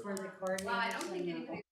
for the Well, I don't think coordination. anybody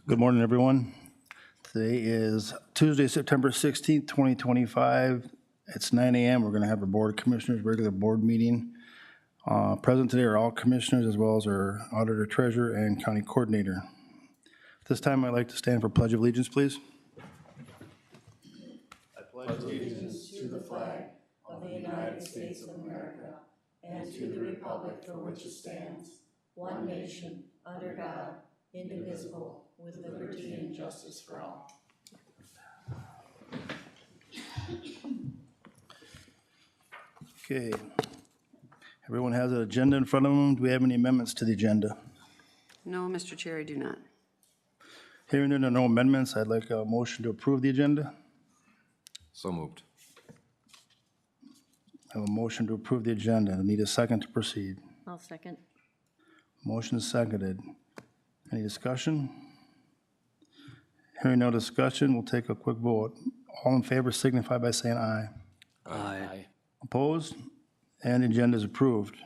Good morning, everyone. Today is Tuesday, September 16th, 2025. It's 9 a.m. We're going to have a Board of Commissioners regular board meeting. Present today are all commissioners as well as our auditor, treasurer, and county coordinator. At this time, I'd like to stand for Pledge of Allegiance, please. Okay. Everyone has an agenda in front of them. Do we have any amendments to the agenda? No, Mr. Chair, I do not. Hearing there are no amendments, I'd like a motion to approve the agenda. So moved. I have a motion to approve the agenda. I need a second to proceed. I'll second. Motion is seconded. Any discussion? Hearing no discussion, we'll take a quick vote. All in favor signify by saying aye. Aye. Opposed? And the agenda is approved.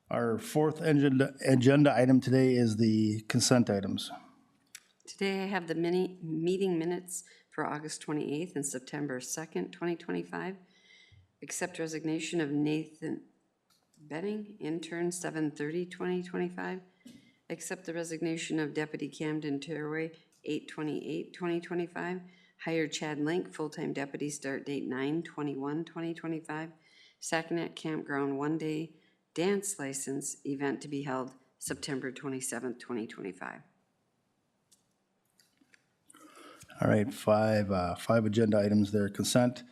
Our fourth agenda item today is the consent items. Today I have the meeting minutes for August 28th and September 2nd, 2025. Accept resignation of Nathan Benning, intern 7/30/2025. Accept the resignation of Deputy Camden Terway, 8/28/2025. Hire Chad Link, full-time deputy, start date 9/21/2025. Sacanet Campground one-day dance license event to be held September 27th, 2025. All right, five agenda items there. Consent.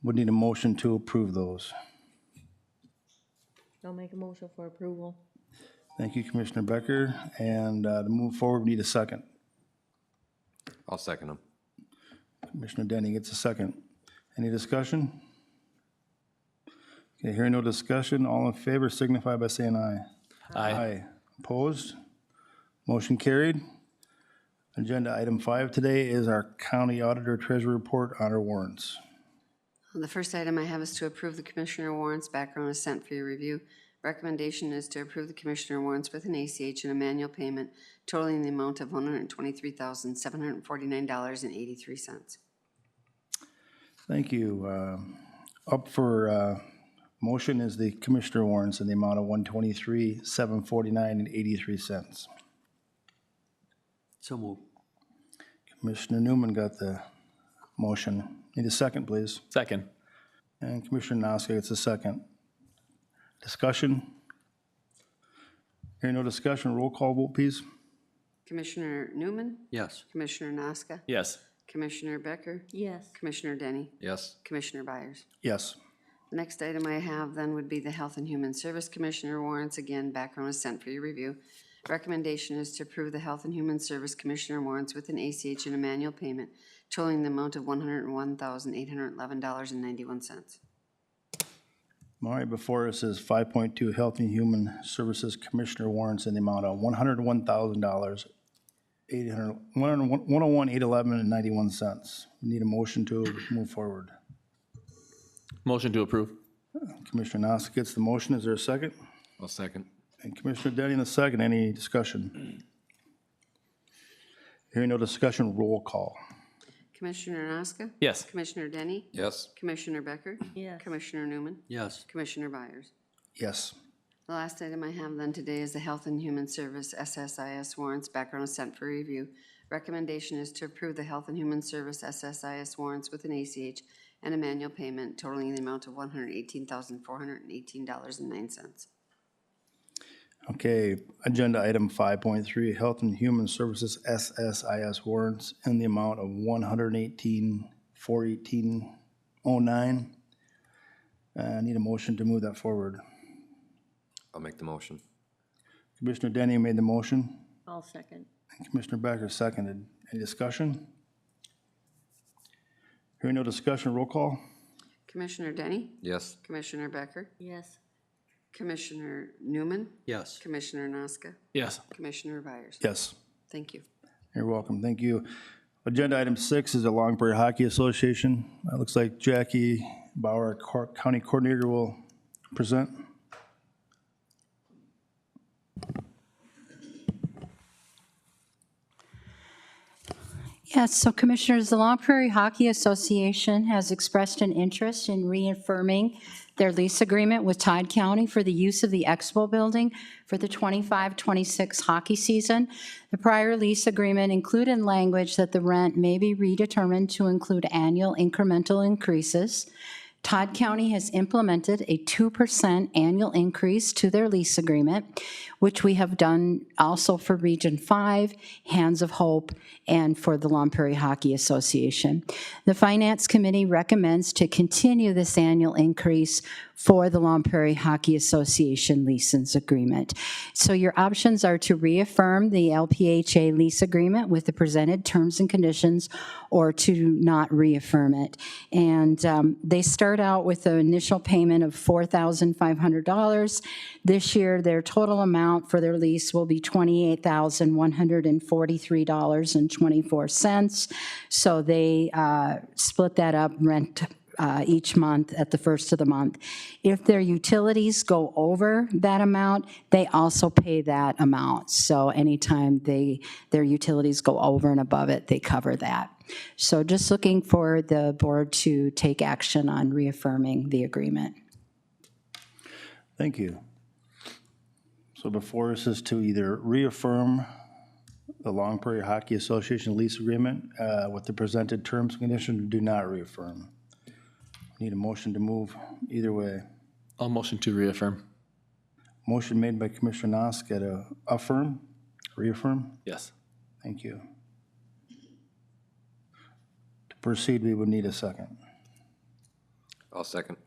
Would need a motion to approve those. I'll make a motion for approval. Thank you, Commissioner Becker. And to move forward, we need a second. I'll second them. Commissioner Denny gets a second. Any discussion? Okay, hearing no discussion, all in favor signify by saying aye. Aye. Opposed? Motion carried. Agenda item 5 today is our county auditor treasurer report on our warrants. The first item I have is to approve the commissioner warrants. Background is sent for your review. Recommendation is to approve the commissioner warrants with an ACH and a manual payment totaling the amount of $123,749.83. Thank you. Up for motion is the commissioner warrants in the amount of $123,749.83. So moved. Commissioner Newman got the motion. Need a second, please. Second. And Commissioner Noska gets a second. Discussion? Hearing no discussion, roll call vote, please. Commissioner Newman, Yes. Commissioner Noska, Yes. Commissioner Becker, Yes. Commissioner Denny, Yes. Commissioner Byers. Yes. The next item I have then would be the Health and Human Service Commissioner warrants. Again, background is sent for your review. Recommendation is to approve the Health and Human Service Commissioner warrants with an ACH and a manual payment totaling the amount of $101,811.91. All right, before us is 5.2 Health and Human Services Commissioner warrants in the amount of $101,000, $101,811.91. We need a motion to move forward. Motion to approve. Commissioner Noska gets the motion. Is there a second? I'll second. And Commissioner Denny in the second. Any discussion? Hearing no discussion, roll call. Commissioner Noska? Yes. Commissioner Denny? Yes. Commissioner Becker? Yes. Commissioner Newman? Yes. Commissioner Byers. Yes. The last item I have then today is the Health and Human Service SSIS warrants. Background is sent for review. Recommendation is to approve the Health and Human Service SSIS warrants with an ACH and a manual payment totaling the amount of $118,418.09. Okay, agenda item 5.3, Health and Human Services SSIS warrants in the amount of $118,418.09. I need a motion to move that forward. I'll make the motion. Commissioner Denny made the motion, I'll second. and Commissioner Becker seconded. Any discussion? Hearing no discussion, roll call. Commissioner Denny? Yes. Commissioner Becker? Yes. Commissioner Newman? Yes. Commissioner Noska? Yes. Commissioner Byers. Yes. Thank you. You're welcome. Thank you. Agenda item 6 is the Long Prairie Hockey Association. It looks like Jackie Bauer, County Coordinator, will present. Yes, so Commissioners, the Long Prairie Hockey Association has expressed an interest in reaffirming their lease agreement with Todd County for the use of the Expo Building for the 25-26 hockey season. The prior lease agreement included language that the rent may be redetermined to include annual incremental increases. Todd County has implemented a 2% annual increase to their lease agreement, which we have done also for Region 5, Hands of Hope, and for the Long Prairie Hockey Association. The Finance Committee recommends to continue this annual increase for the Long Prairie Hockey Association leases agreement. So your options are to reaffirm the LPHA lease agreement with the presented terms and conditions, or to not reaffirm it. And they start out with an initial payment of $4,500. This year, their total amount for their lease will be $28,143.24. So they split that up, rent each month at the first of the month. If their utilities go over that amount, they also pay that amount. So anytime their utilities go over and above it, they cover that. So just looking for the board to take action on reaffirming the agreement. Thank you. So before us is to either reaffirm the Long Prairie Hockey Association lease agreement with the presented terms and conditions, or do not reaffirm. Need a motion to move either way. I'll motion to reaffirm. Motion made by Commissioner Nosk at affirm, reaffirm. Yes. Thank you. To proceed, we would need a second. I'll second.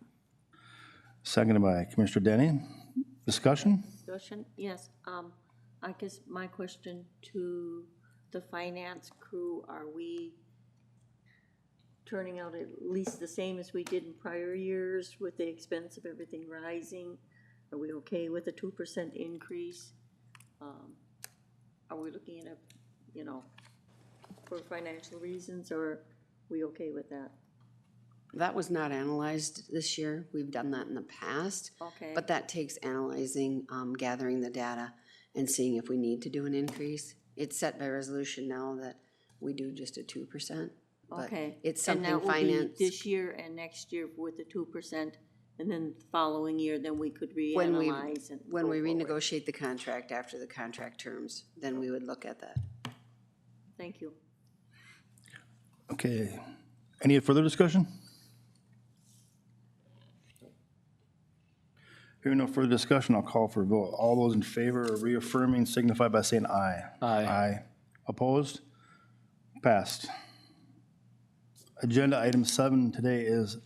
Seconded by Commissioner Denny. Discussion? Discussion, yes. I guess my question to the finance crew, are we turning out at least the same as we did in prior years with the expense of everything rising? Are we okay with a 2% increase? Are we looking at for financial reasons, or are we okay with that? That was not analyzed this year. We've done that in the past. Okay. But that takes analyzing, gathering the data, and seeing if we need to do an increase. It's set by resolution now that we do just a 2%. But Okay. it's something And that will finance. be this year and next year with the 2%, and then the following year, then we could When we, reanalyze and when go we forward. renegotiate the contract after the contract terms, then we would look at that. Thank you. Okay. Any further discussion? Hearing no further discussion, I'll call for a vote. All those in favor of reaffirming signify by saying aye. Aye. Aye. Opposed? Passed. Agenda item 7 today is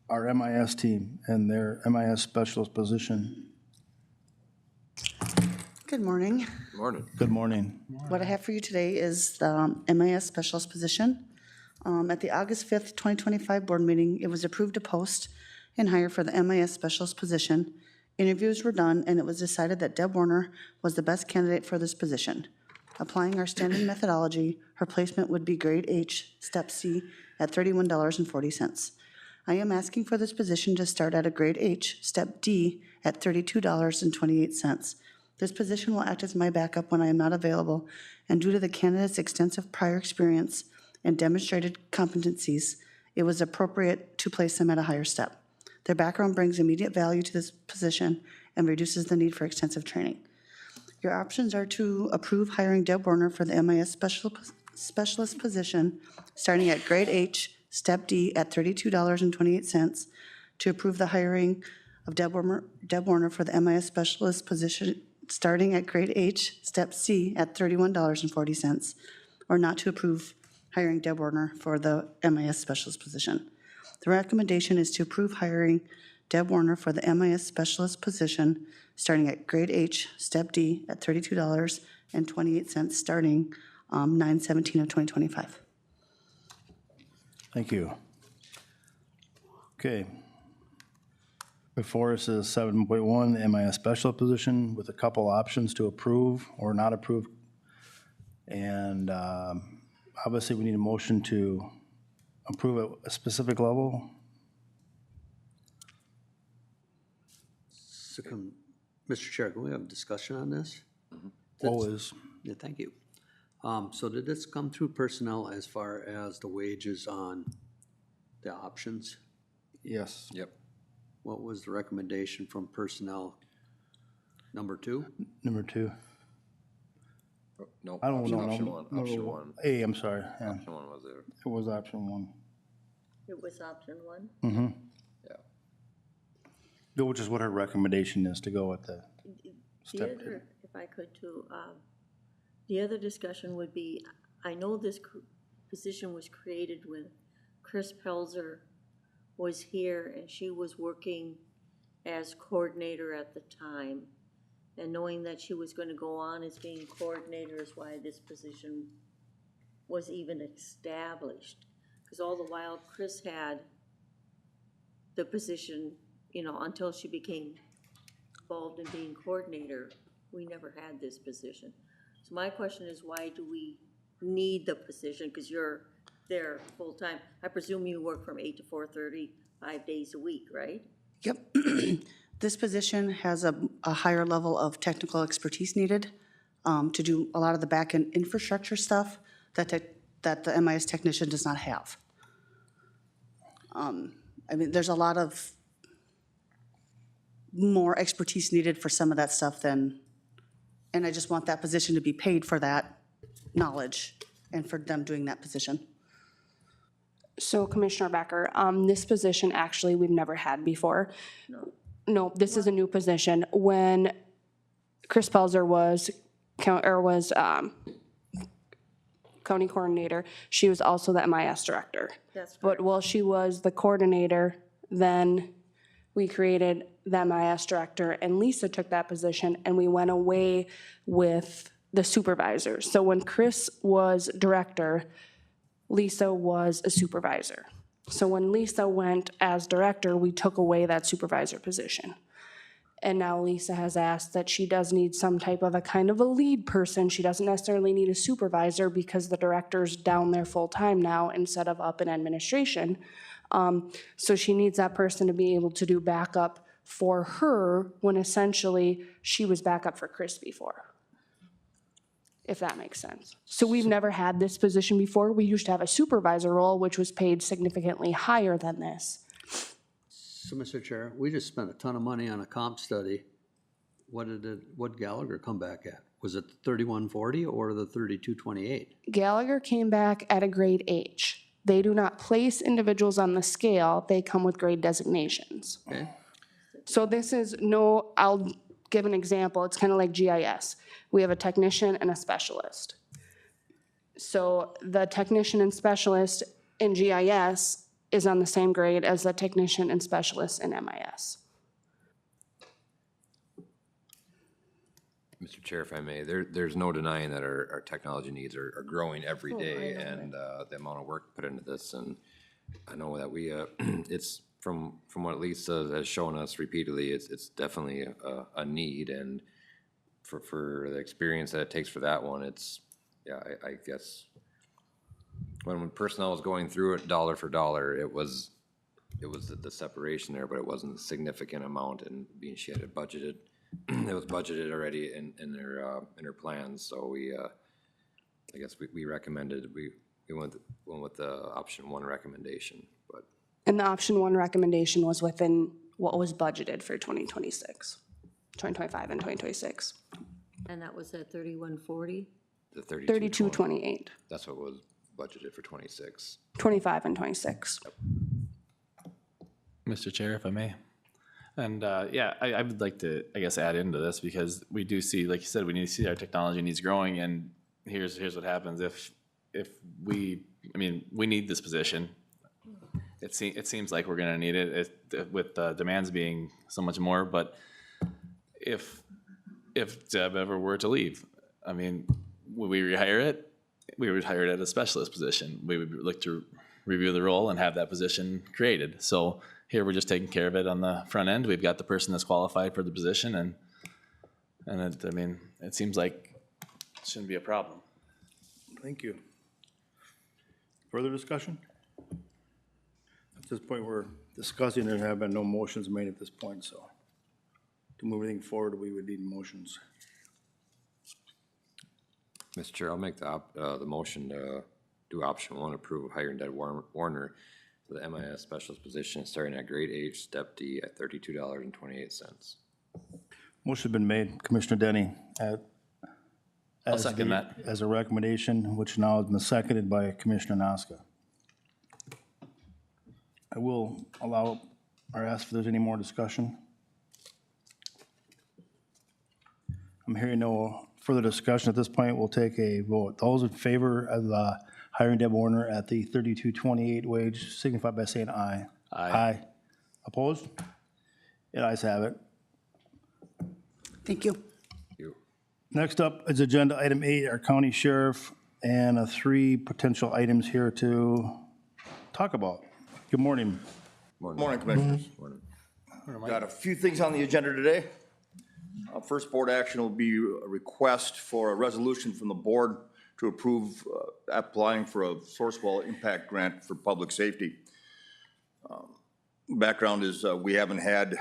our MIS team and their MIS specialist position. Good morning. Morning. Good morning. What I have for you today is the MIS specialist position. At the August 5th, 2025 board meeting, it was approved to post and hire for the MIS specialist position. Interviews were done, and it was decided that Deb Warner was the best candidate for this position. Applying our standard methodology, her placement would be grade H, step C, at $31.40. I am asking for this position to start at a grade H, step D, at $32.28. This position will act as my backup when I am not available, and due to the candidate's extensive prior experience and demonstrated competencies, it was appropriate to place them at a higher step. Their background brings immediate value to this position and reduces the need for extensive training. Your options are to approve hiring Deb Warner for the MIS specialist position, starting at grade H, step D at $32.28, to approve the hiring of Deb Warner for the MIS specialist position, starting at grade H, step C at $31.40, or not to approve hiring Deb Warner for the MIS specialist position. The recommendation is to approve hiring Deb Warner for the MIS specialist position, starting at grade H, step D at $32.28, starting 9/17 of 2025. Thank you. Okay. Before us is 7.1, the MIS specialist position with a couple options to approve or not approve. And obviously, we need a motion to approve at a specific level. Mr. Chair, can we have a discussion on this? Always. Yeah, thank you. So did this come through personnel as far as the wages on the options? Yes. Yep. What was the recommendation from personnel? Number 2? Number 2. No, I don't know. option one, option one. A, I'm sorry. Yeah, Option one was there. it was option 1. It was option 1. Mm-hmm. Yeah. Which is what her recommendation is, to go with the The step 2. other, if I could too, the other discussion would be, I know this position was created when Chris Pelzer was here and she was working as coordinator at the time. And knowing that she was gonna go on as being coordinator is why this position was even established. Because all the while Chris had the position, you know, until she became involved in being coordinator, we never had this position. So my question is, why do we need the position? Because you're there full-time. I presume you work from 8 to 4:30, 5 days a week, right? Yep. This position has a higher level of technical expertise needed to do a lot of the back-end infrastructure stuff that the MIS technician does not have. I mean, there's a lot of more expertise needed for some of that stuff than, and I just want that position to be paid for that knowledge and for them doing that position. So Commissioner Becker, this position actually we've never had before. No, this is a new position. When Chris Pelzer was county coordinator, she was also the MIS director. That's But while she was the coordinator, then we created the MIS director, and Lisa took that position, and we went away with the supervisor. So when Chris was director, Lisa was a supervisor. So when Lisa went as director, we took away that supervisor position. And now Lisa has asked that she does need some type of a kind of a lead person. She doesn't necessarily need a supervisor because the director's down there full-time now instead of up in administration. So she needs that person to be able to do backup for her when essentially she was backup for Chris before, if that makes sense. So we've never had this position before. We used to have a supervisor role, which was paid significantly higher than this. So, Mr. Chair, we just spent a ton of money on a comp study. What Gallagher come back at? Was it 3140 or the 3228? Gallagher came back at a grade H. They do not place individuals on the scale, they come with grade designations. Okay, So this is no, I'll give an example, it's kind of like GIS. We have a technician and a specialist. So the technician and specialist in GIS is on the same grade as the technician and specialist in MIS. Mr. Chair, if I may, there's no denying that our technology needs are growing every day, and the amount of work put into this, and I know that we, it's from what Lisa has shown us repeatedly, it's definitely a need, and for the experience that it takes for that one, it's, yeah, I guess, when personnel was going through it dollar for dollar, it was the separation there, but it wasn't a significant amount, and being she had it budgeted, it was budgeted already in her plans, so we, I guess we recommended, we went with the option 1 recommendation, but. And the option 1 recommendation was within what was budgeted for 2026, 2025 and 2026. And that was at 3140? The 3228, That's what was budgeted for 26. 25 and 26. Mr. Chair, if I may. And yeah, I would like to, I guess, add into this because we do see, like you said, we need to see our technology needs growing, and here's what happens if we, I mean, we need this position. It seems like we're gonna need it with demands being so much more, but if Deb ever were to leave, I mean, would we rehire it? We would hire it at a specialist position. We would look to review the role and have that position created. So here we're just taking care of it on the front end. We've got the person that's qualified for the position, and it, I mean, it seems like it shouldn't be a problem. Thank you. Further discussion? At this point, we're discussing, there have been no motions made at this point, so to move anything forward, we would need motions. Mr. Chair, I'll make the motion to do option one, approve hiring Ted Warner to the MIS specialist position, starting at grade H, step D, at $32.28. Motion's been made, Commissioner Denny, I'll second that. as a recommendation, which now has been seconded by Commissioner Noska. I will allow or ask if there's any more discussion. I'm hearing no further discussion at this point. We'll take a vote. Those in favor of hiring Deb Warner at the $32.28 wage signify by saying aye. Aye. Opposed? The ayes have it. Thank you. Next up is agenda item 8, our county sheriff, and 3 potential items here to talk about. Good morning. Morning, Commissioners. Got a few things on the agenda today. First board action will be a request for a resolution from the board to approve applying for a Sourcewell impact grant for public safety. Background is we haven't had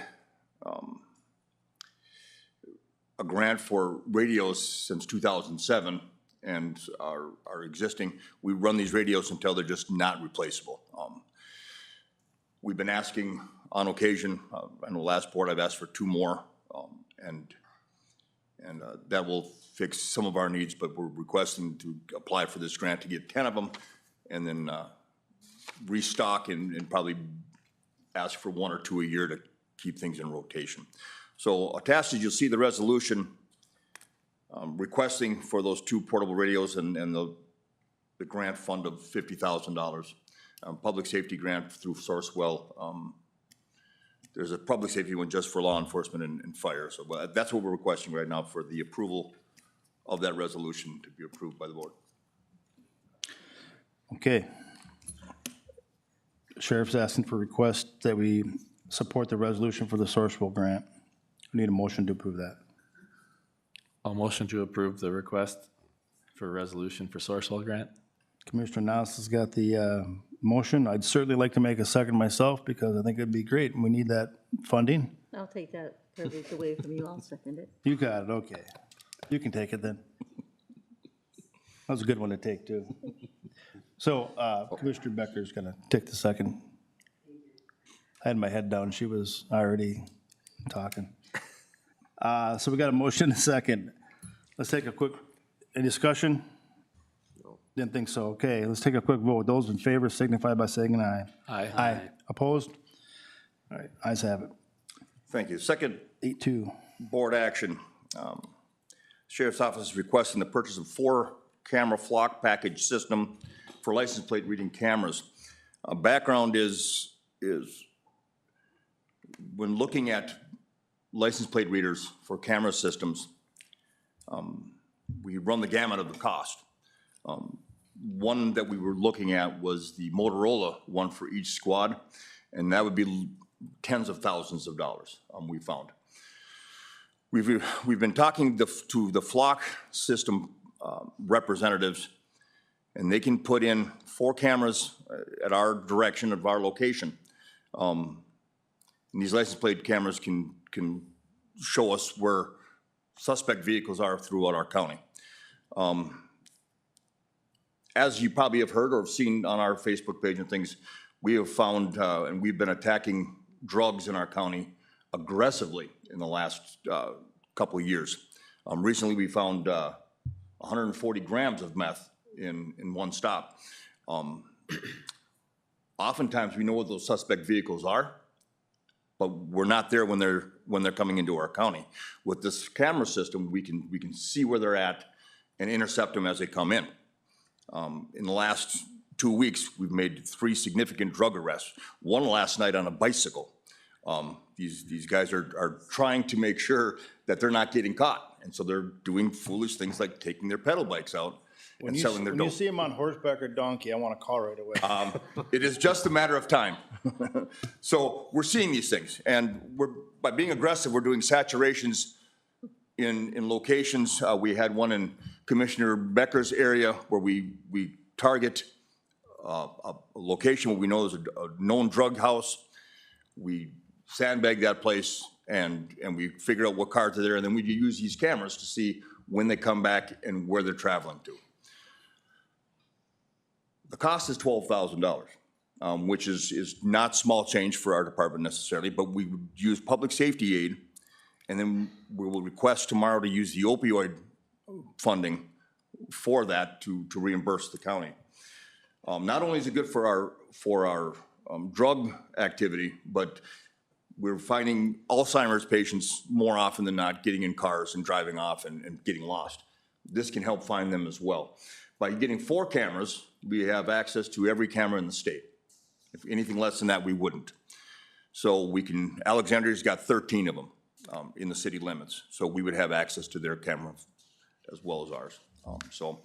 a grant for radios since 2007, and our existing, we run these radios until they're just not replaceable. We've been asking on occasion, on the last board I've asked for 2 more, and that will fix some of our needs, but we're requesting to apply for this grant to get 10 of them, and then restock and probably ask for 1 or 2 a year to keep things in rotation. So attached as you'll see the resolution requesting for those 2 portable radios and the grant fund of $50,000. Public safety grant through Sourcewell. There's a public safety one just for law enforcement and fire. So that's what we're requesting right now for the approval of that resolution to be approved by the board. Okay. Sheriff's asking for request that we support the resolution for the Sourcewell grant. We need a motion to approve that. I'll motion to approve the request for a resolution for Sourcewell grant. Commissioner Nas has got the motion. I'd certainly like to make a second myself because I think it'd be great and we need that funding. I'll take that privilege away from you. I'll second it. You got it, okay. You can take it then. That was a good one to take too. So Commissioner Becker's gonna take the second. I had my head down, she was already talking. So we got a motion and a second. Let's take a quick, any discussion? Didn't think so. Okay, let's take a quick vote. Those in favor signify by saying an aye. Aye. Aye. Opposed? All right, ayes have it. Thank you. Second 8-2. board action. Sheriff's Office is requesting the purchase of 4 camera flock package system for license plate reading cameras. Background is when looking at license plate readers for camera systems, we run the gamut of the cost. One that we were looking at was the Motorola one for each squad, and that would be tens of thousands of dollars, we found. We've been talking to the flock system representatives, and they can put in 4 cameras at our direction of our location. And these license plate cameras can show us where suspect vehicles are throughout our county. As you probably have heard or have seen on our Facebook page and things, we have found, and we've been attacking drugs in our county aggressively in the last couple of years. Recently, we found 140 grams of meth in one stop. Oftentimes, we know what those suspect vehicles are, but we're not there when they're coming into our county. With this camera system, we can see where they're at and intercept them as they come in. In the last 2 weeks, we've made 3 significant drug arrests. One last night on a bicycle. These guys are trying to make sure that they're not getting caught, and so they're doing foolish things like taking their pedal bikes out and selling their dope. When you see them on horseback or donkey, I want to call right away. It is just a matter of time. So we're seeing these things, and by being aggressive, we're doing saturations in locations. We had one in Commissioner Becker's area where we target a location where we know there's a known drug house. We sandbag that place and we figure out what cars are there, and then we use these cameras to see when they come back and where they're traveling to. The cost is $12,000, which is not small change for our department necessarily, but we would use public safety aid, and then we will request tomorrow to use the opioid funding for that to reimburse the county. Not only is it good for our drug activity, but we're finding Alzheimer's patients more often than not getting in cars and driving off and getting lost. This can help find them as well. By getting 4 cameras, we have access to every camera in the state. If anything less than that, we wouldn't. So we can, Alexandria's got 13 of them in the city limits. So we would have access to their camera as well as ours. So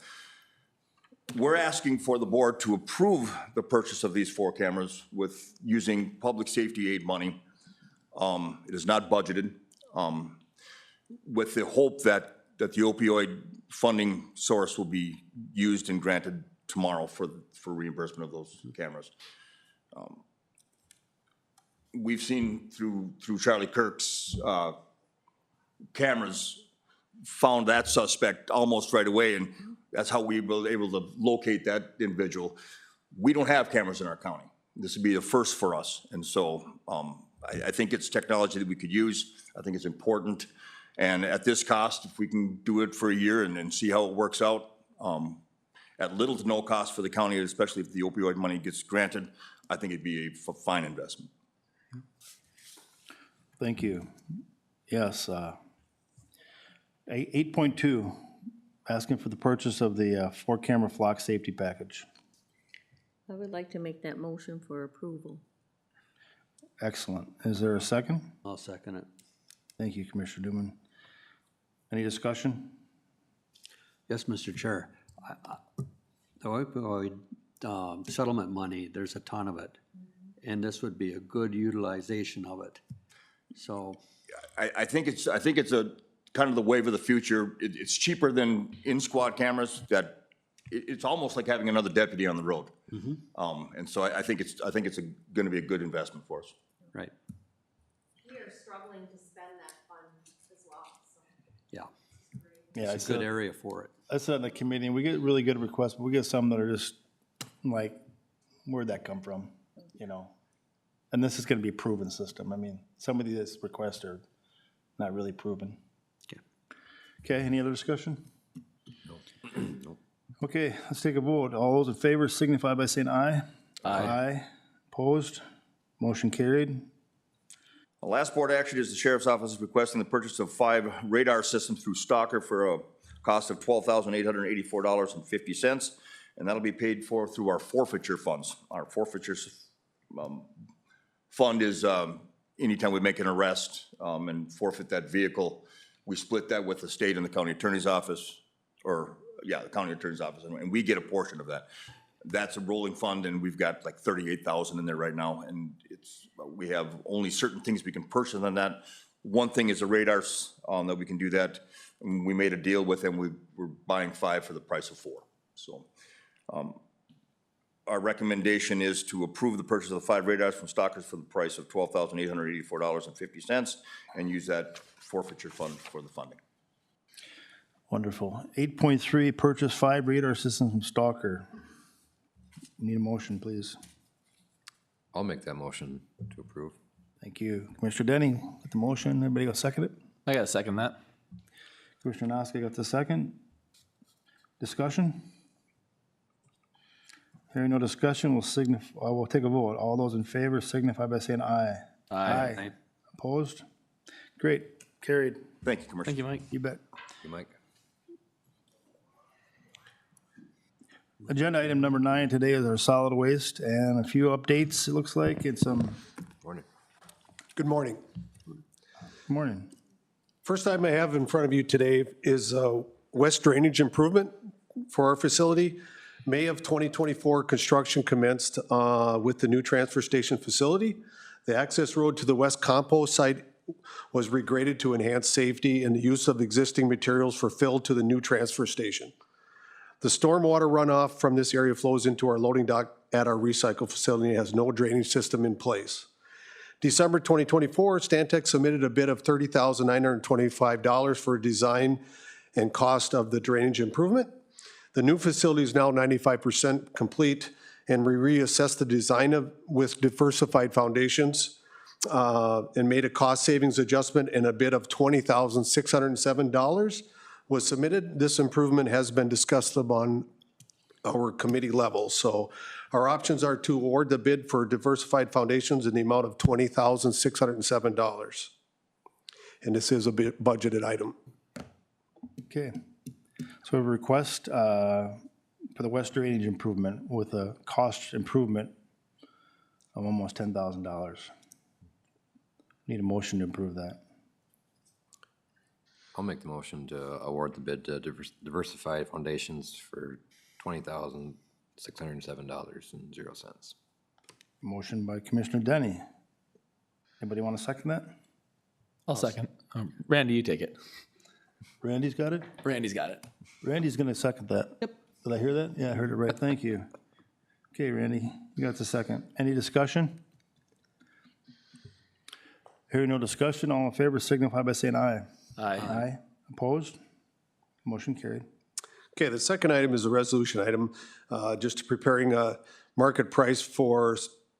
we're asking for the board to approve the purchase of these 4 cameras with using public safety aid money. It is not budgeted, with the hope that the opioid funding source will be used and granted tomorrow for reimbursement of those cameras. We've seen through Charlie Kirk's cameras, found that suspect almost right away, and that's how we were able to locate that individual. We don't have cameras in our county. This would be the first for us, and so I think it's technology that we could use. I think it's important, and at this cost, if we can do it for a year and see how it works out, at little to no cost for the county, especially if the opioid money gets granted, I think it'd be a fine investment. Thank you. Yes. 8.2, asking for the purchase of the 4-camera flock safety package. I would like to make that motion for approval. Excellent. Is there a second? I'll second it. Thank you, Commissioner Newman. Any discussion? Yes, Mr. Chair. The opioid settlement money, there's a ton of it, and this would be a good utilization of it. So I think it's a kind of the wave of the future. It's cheaper than in-squad cameras. That it's almost like having another deputy on the road. And so I think it's going to be a good investment for us. right, We are struggling to spend that fund as well, so. yeah, Yeah, it's a good area for it. I said in the committee, and we get really good requests, but we get some that are just like, where'd that come from, you know? And this is gonna be a proven system. I mean, some of these requests are not really proven. Okay. Okay, any other discussion? Okay, let's take a vote. All those in favor signify by saying aye. Aye. Opposed? Motion carried. The last board action is the Sheriff's Office is requesting the purchase of 5 radar systems through Stalker for a cost of $12,884.50, and that'll be paid for through our forfeiture funds. Our forfeiture fund is anytime we make an arrest and forfeit that vehicle, we split that with the state and the county attorney's office, or the county attorney's office, and we get a portion of that. That's a rolling fund, and we've got like 38,000 in there right now, and we have only certain things we can purchase on that. One thing is the radars that we can do that. And we made a deal with them. We're buying 5 for the price of 4. So our recommendation is to approve the purchase of the 5 radars from Stockers for the price of $12,884.50 and use that forfeiture fund for the funding. Wonderful. 8.3, purchase 5 radar systems from Stalker. Need a motion, please. I'll make that motion to approve. Thank you. Commissioner Denny with the motion. Everybody go second it? I gotta second that. Commissioner Noska got the second. Discussion? Hearing no discussion, we'll take a vote. All those in favor signify by saying aye. Aye. Opposed? Great, carried. Thank you, Commissioner. Thank you, Mike. You bet. You, Mike? Agenda item number 9 today is our solid waste and a few updates, it looks like, and some, Morning. Good morning. morning. First item I have in front of you today is west drainage improvement for our facility. May of 2024, construction commenced with the new transfer station facility. The access road to the west compost site was regraded to enhance safety, and the use of existing materials for fill to the new transfer station. The stormwater runoff from this area flows into our loading dock at our recycle facility and has no drainage system in place. December 2024, Stantec submitted a bid of $30,925 for a design and cost of the drainage improvement. The new facility is now 95% complete, and we reassessed the design with diversified foundations and made a cost savings adjustment, and a bid of $20,607 was submitted. This improvement has been discussed on our committee level. So our options are to award the bid for diversified foundations in the amount of $20,607. And this is a budgeted item. Okay. So we have a request for the west drainage improvement with a cost improvement of almost $10,000. Need a motion to approve that. I'll make the motion to award the bid to Diversified Foundations for $20,607.00. Motion by Commissioner Denny. Anybody want to second that? I'll second. Randy, you take it. Randy's got it? Randy's got it. Randy's going to second that. Yep. Did I hear that? Yeah, I heard it right. Thank you. Okay, Randy, you got the second. Any discussion? Hearing no discussion, all in favor signify by saying aye. Aye. Aye. Opposed? Motion carried. Okay, the second item is a resolution item, just preparing a market price for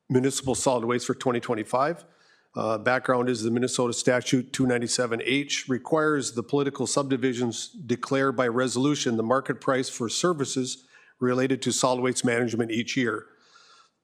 municipal solid waste for 2025. Background is the Minnesota Statute 297H requires the political subdivisions declare by resolution the market price for services related to solid waste management each year.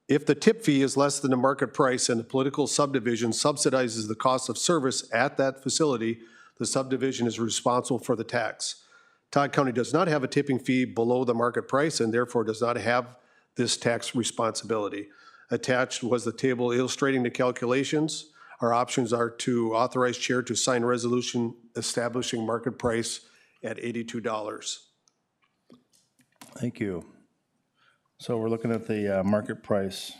If the tip fee is less than the market price and the political subdivision subsidizes the cost of service at that facility, the subdivision is responsible for the tax. Todd County does not have a tipping fee below the market price and therefore does not have this tax responsibility. Attached was the table illustrating the calculations. Our options are to authorize chair to sign resolution establishing market price at $82. Thank you. So we're looking at the market price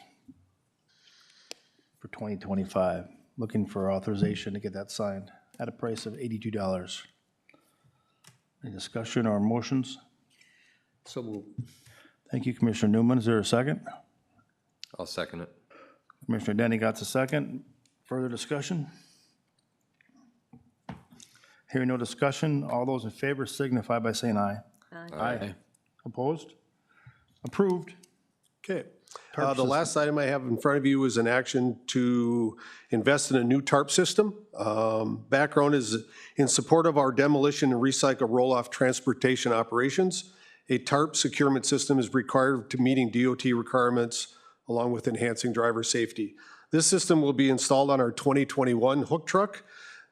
for 2025, looking for authorization to get that signed at a price of $82. Any discussion or motions? So moved. Thank you, Commissioner Newman. Is there a second? I'll second it. Commissioner Denny got the second. Further discussion? Hearing no discussion, all those in favor signify by saying aye. Aye. Opposed? Approved. Okay. The last item I have in front of you is an action to invest in a new tarp system. Background is in support of our demolition and recycle roll-off transportation operations. A tarp securement system is required to meeting DOT requirements along with enhancing driver safety. This system will be installed on our 2021 hook truck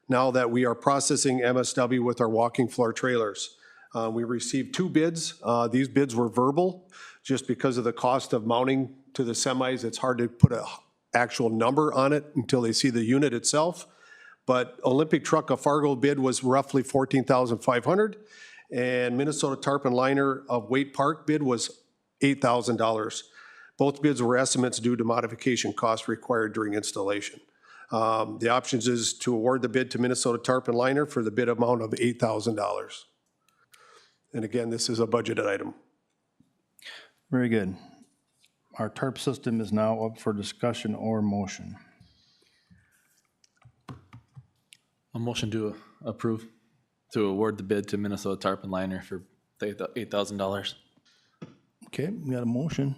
now that we are processing MSW with our walking floor trailers. We received 2 bids. These bids were verbal. Just because of the cost of mounting to the semis, it's hard to put an actual number on it until they see the unit itself. But Olympic Truck of Fargo bid was roughly $14,500, and Minnesota Tarp and Liner of Waite Park bid was $8,000. Both bids were estimates due to modification costs required during installation. The options is to award the bid to Minnesota Tarp and Liner for the bid amount of $8,000. And again, this is a budgeted item. Very good. Our TARP system is now up for discussion or motion. A motion to approve, to award the bid to Minnesota Tarp and Liner for $8,000. Okay, we got a motion.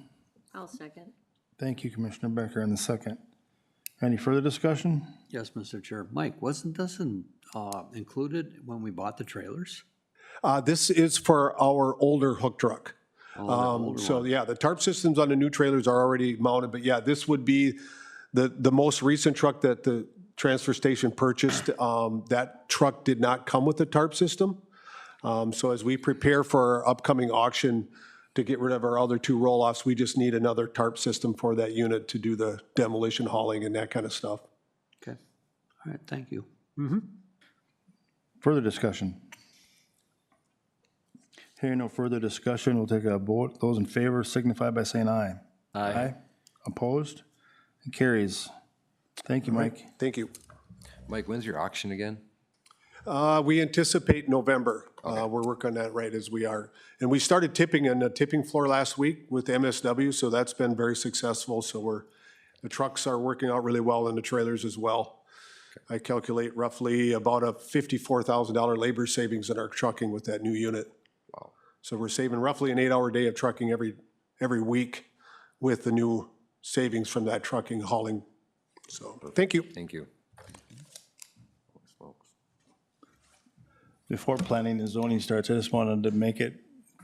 I'll second. Thank you, Commissioner Becker, in the second. Any further discussion? Yes, Mr. Chair. Mike, wasn't this included when we bought the trailers? This is for our older hook truck. Older So one. yeah, the tarp systems on the new trailers are already mounted, but yeah, this would be the most recent truck that the transfer station purchased. That truck did not come with the tarp system. So as we prepare for our upcoming auction to get rid of our other 2 roll-offs, we just need another tarp system for that unit to do the demolition hauling and that kind of stuff. Okay. All right, thank you. Further discussion? Hearing no further discussion, we'll take a vote. Those in favor signify by saying aye. Aye. Opposed? It carries. Thank you, Mike. Thank you. Mike, when's your auction again? We anticipate November. We're working on that right as we are. And we started tipping on the tipping floor last week with MSW, so that's been very successful. So the trucks are working out really well and the trailers as well. I calculate roughly about a $54,000 labor savings in our trucking with that new unit. Wow. So we're saving roughly an 8-hour day of trucking every week with the new savings from that trucking hauling. So, thank you. Thank you. Before planning and zoning starts, I just wanted to make it,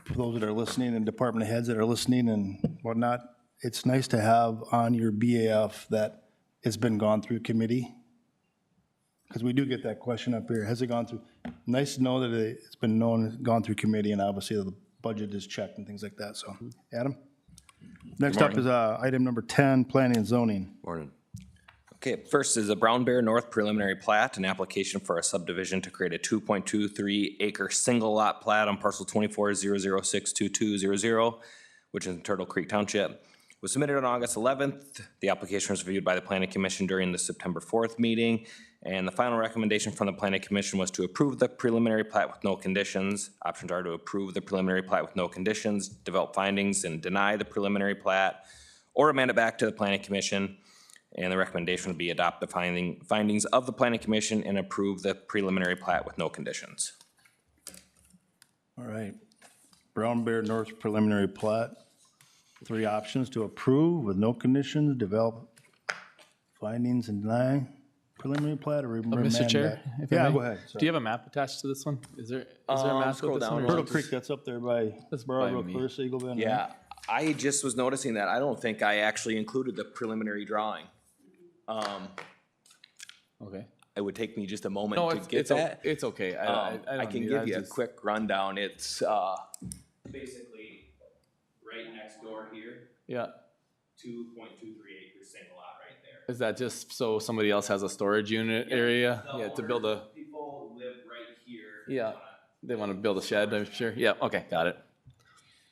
for those that are listening and department heads that are listening and whatnot, it's nice to have on your BAF that it's been gone through committee. Because we do get that question up here, has it gone through? Nice to know that it's been gone through committee, and obviously the budget is checked and things like that, so. Adam? Next up is item number 10, planning and zoning. Morning. Okay, first is a Brown Bear North preliminary plat, an application for a subdivision to create a 2.23 acre single lot plat on parcel 2400622200, which is in Turtle Creek Township. Was submitted on August 11th. The application was reviewed by the Planning Commission during the September 4th meeting, and the final recommendation from the Planning Commission was to approve the preliminary plat with no conditions. Options are to approve the preliminary plat with no conditions, develop findings, and deny the preliminary plat, or amend it back to the Planning Commission. And the recommendation would be adopt the findings of the Planning Commission and approve the preliminary plat with no conditions. All right. Brown Bear North preliminary plat. 3 options: to approve with no conditions, develop findings, and deny preliminary plat, or remand Mr. Chair? that. if I Yeah, may, go ahead. Do you have a map attached to this one? Is there a map scroll with this down one? a or Turtle is it Creek, just- that's up there by That's by Burrow me. First Eagle Bend. right? Yeah, I just was noticing that. I don't think I actually included the preliminary drawing. Okay. It would take me just a moment No, to get that. it's okay. I I don't can need give that, you a just- quick rundown. It's basically right next door here, Yeah. 2.23 acres single lot right there. Is that just so somebody else has a storage unit area? The Yeah, to build a, People live right here. yeah, they want to build a shed, I'm sure. Yeah, okay, got it.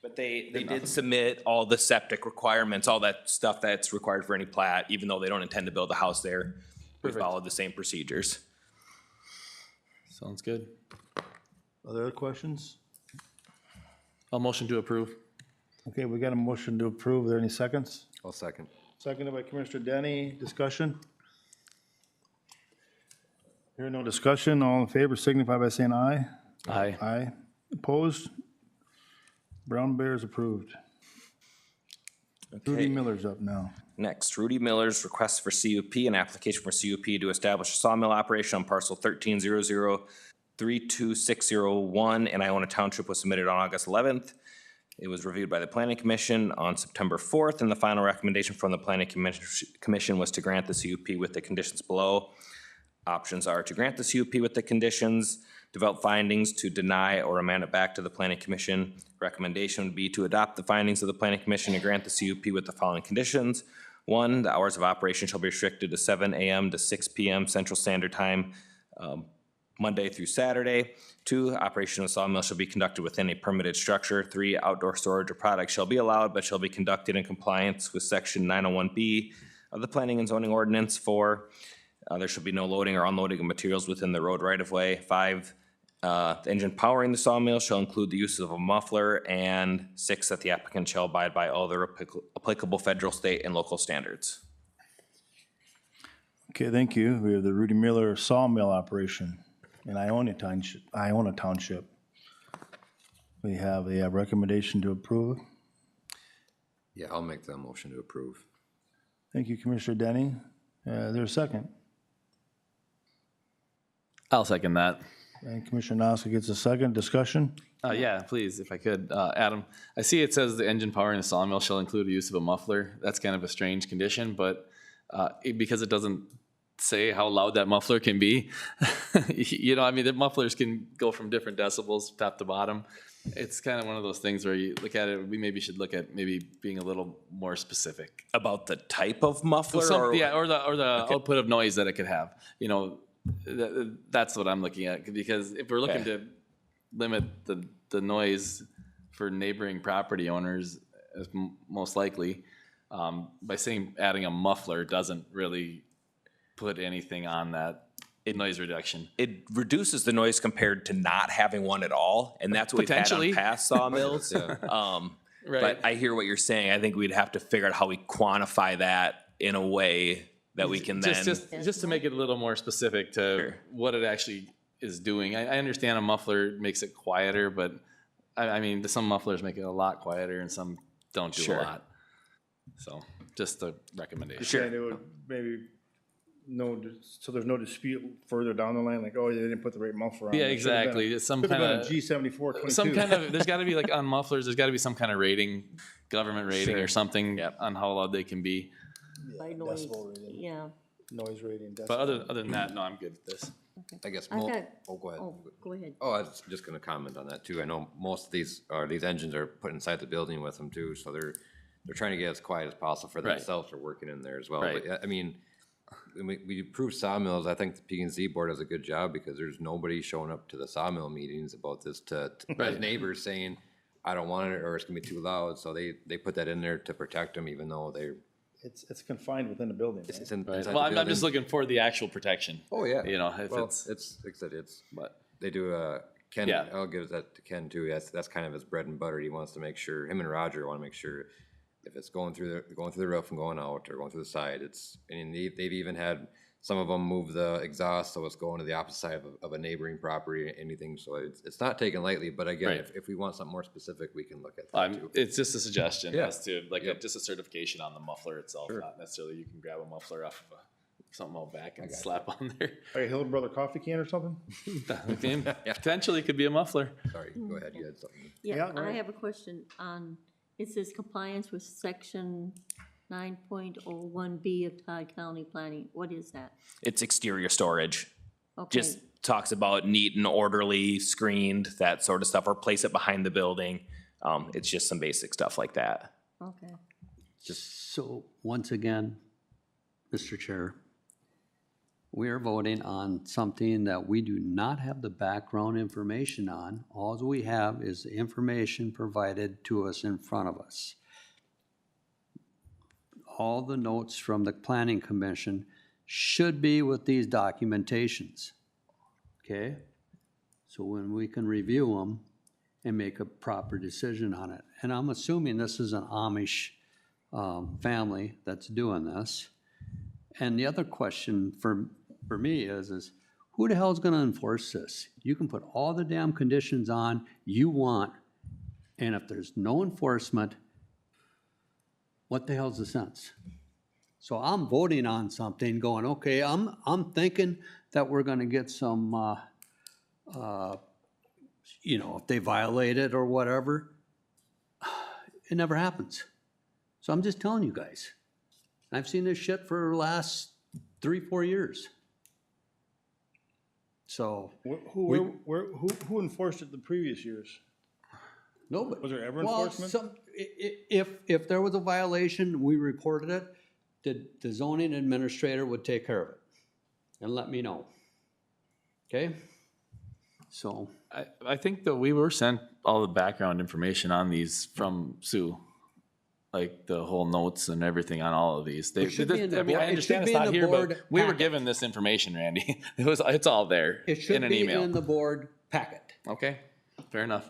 But they did submit all the septic requirements, all that stuff that's required for any plat, even though they don't intend to build a house there. We Perfect. followed the same procedures. Sounds good. Other questions? I'll motion to approve. Okay, we got a motion to approve. Are there any seconds? I'll second. Seconded by Commissioner Denny. Discussion? Hearing no discussion, all in favor signify by saying aye. Aye. Aye. Opposed? Brown Bear is approved. Rudy Okay. Miller's up now. Next, Rudy Miller's request for CUP, an application for CUP to establish a sawmill operation on parcel 1300-32601 in Iona Township was submitted on August 11th. It was reviewed by the Planning Commission on September 4th, and the final recommendation from the Planning Commission was to grant the CUP with the conditions below. Options are to grant the CUP with the conditions, develop findings, to deny or amend it back to the Planning Commission. Recommendation would be to adopt the findings of the Planning Commission and grant the CUP with the following conditions. 1, the hours of operation shall be restricted to 7 a.m. to 6 p.m. Central Standard Time, Monday through Saturday. 2, operation of the sawmill shall be conducted within a permitted structure. 3, outdoor storage of products shall be allowed, but shall be conducted in compliance with section 901B of the Planning and Zoning Ordinance. 4, there shall be no loading or unloading of materials within the road right-of-way. 5, the engine powering the sawmill shall include the use of a muffler. And 6, that the applicant shall abide by all the applicable federal, state, and local standards. Okay, thank you. We have the Rudy Miller sawmill operation in Iona Township. We have a recommendation to approve. Yeah, I'll make that motion to approve. Thank you, Commissioner Denny. Is there a second? I'll second that. And Commissioner Noska gets a second. Discussion? Yeah, please, if I could. Adam, I see it says the engine powering a sawmill shall include the use of a muffler. That's kind of a strange condition, but because it doesn't say how loud that muffler can be, you know, I mean, the mufflers can go from different decibels, top to bottom. It's kind of one of those things where you look at it, we maybe should look at maybe being a little more specific. About the type of muffler? Yeah, or the output of noise that it could have. You know, that's what I'm looking at, because if we're looking to limit the noise for neighboring property owners, as most likely, by saying adding a muffler doesn't really put anything on that noise reduction. It reduces the noise compared to not having one at all, and that's what we've had Potentially. on past sawmills. Right. But I hear what you're saying. I think we'd have to figure out how we quantify that in a way that we can then. Just to make it a little more specific to what it actually is doing. I understand a muffler makes it quieter, but I mean, some mufflers make it a lot quieter and some don't do a Sure. lot. So just a recommendation. Sure. And it would maybe, so there's no dispute further down the line, like, oh, they didn't put the right muffler on. Yeah, It should've been a- exactly. It's some Could've been kind a of, G7422. some kind of, there's gotta be like on mufflers, there's gotta be some kind of rating, government rating or something Yep. on how loud they can be. By noise, Decibel rating, yeah. noise rating. But other than that, no, I'm good with this. I guess, I've got, go ahead. oh, go ahead. Oh, I was just gonna comment on that too. I know most of these engines are put inside the building with them too, so they're trying to get as quiet as possible for Right. themselves. They're working in there as well. Right. But I mean, when we approve sawmills, I think the P&Z board does a good job because there's nobody showing up to the sawmill meetings about this to Right. neighbors saying, I don't want it, or it's gonna be too loud. So they put that in there to protect them, even though they're, It's confined within the building, right? it's in. Right. inside Well, the I'm just building. looking for the actual protection. Oh, yeah. You know, if Well, it's, like I said, it's, but, they do, Ken, Yeah. I'll give that to Ken too. That's kind of his bread and butter. He wants to make sure, him and Roger want to make sure if it's going through the roof and going out or going through the side, they've even had some of them move the exhaust so it's going to the opposite side of a neighboring property, anything. So it's not taken lightly, but again, Right. if we want something more specific, we can look at that too. it's just a suggestion Yeah. as to like Yep. just a certification on the muffler itself, not necessarily you can grab a muffler off of something out back and slap on there. Like a Hill Brother coffee can or something? Potentially could be a muffler. Sorry, go ahead, you had something. Yeah, Yeah, go I ahead. have a question on, it says compliance with section 9.01B of Todd County Planning. What is that? It's exterior storage. Okay, Just talks about neat and orderly, screened, that sort of stuff, or place it behind the building. It's just some basic stuff like that. okay. Just so, once again, Mr. Chair, we are voting on something that we do not have the background information on. All we have is the information provided to us in front of us. All the notes from the planning commission should be with these documentations, okay? So when we can review them and make a proper decision on it. And I'm assuming this is an Amish family that's doing this. And the other question for me is who the hell is gonna enforce this? You can put all the damn conditions on you want, and if there's no enforcement, what the hell's the sense? So I'm voting on something going, okay, I'm thinking that we're gonna get some, you know, if they violate it or whatever, it never happens. So I'm just telling you guys. I've seen this shit for the last 3-4 years. So, Who enforced it the previous years? nobody. Was there ever Well, enforcement? if there was a violation, we reported it, the zoning administrator would take care of it and let me know. Okay? So, I think that we were sent all the background information on these from Sue. Like the whole notes and everything on all of these. It should be in the I mean, I board- it should understand it's be in not the here, board but we were packet. given this information, Randy. It's all there it should in an be email. in the board packet. Okay, fair enough.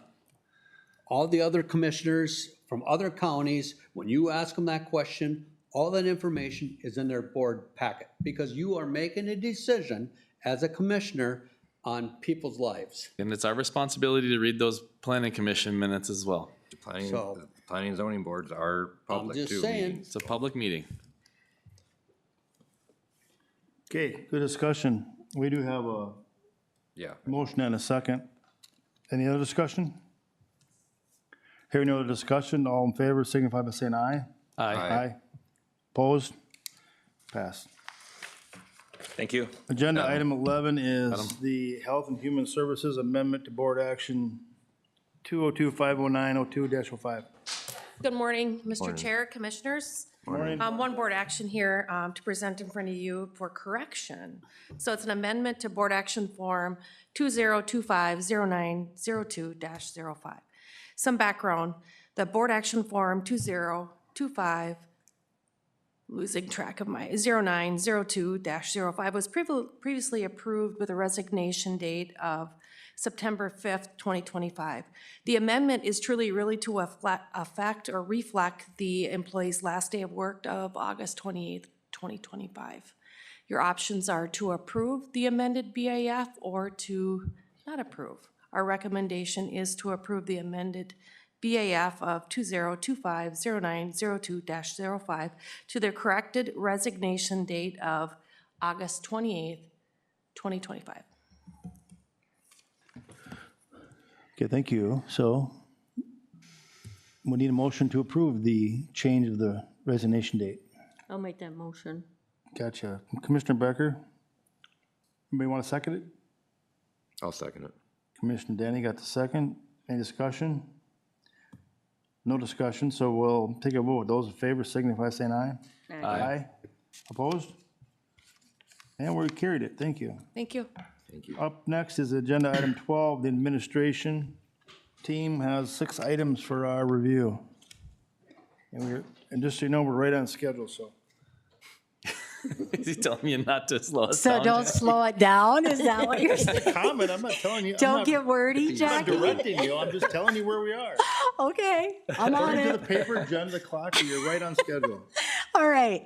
All the other commissioners from other counties, when you ask them that question, all that information is in their board packet, because you are making a decision as a commissioner on people's lives. And it's our responsibility to read those planning commission minutes as well. So- The planning and zoning boards are public just too. saying. meetings. It's a public meeting. Okay, good discussion. We do have a Yeah. motion and a second. Any other discussion? Hearing no other discussion, all in favor signify by saying aye. Aye. Opposed? Passed. Thank you. Agenda item 11 is the Health and Human Services Amendment to Board Action 202-509-02-05. Good morning, Mr. Chair, Commissioners. Morning. One board action here to present in front of you for correction. So it's an amendment to Board Action Form 2025-0902-05. Some background, the Board Action Form 2025, losing track of my 0902-05 was previously approved with a resignation date of September 5th, 2025. The amendment is truly really to affect or reflect the employee's last day of work of August 28th, 2025. Your options are to approve the amended BAF or to not approve. Our recommendation is to approve the amended BAF of 2025-0902-05 to the corrected resignation date of August 28th, 2025. Okay, thank you. So we need a motion to approve the change of the resignation date. I'll make that motion. Gotcha. Commissioner Becker? Anybody want to second it? I'll second it. Commissioner Danny got the second. Any discussion? No discussion, so we'll take a vote. Those in favor signify by saying aye. Aye. Opposed? And we carried it. Thank you. Thank you. Thank you. Up next is agenda item 12. The administration team has 6 items for our review. And just so you know, we're right on schedule, so. Is he telling you not to slow us So down? don't slow it down, is that what you're saying? Comment, I'm not telling you. Don't get wordy, I'm not Jackie. directing you, I'm just telling you where we are. Okay, I'm on According to it. the paper, agenda, the clock, you're right on schedule. All right.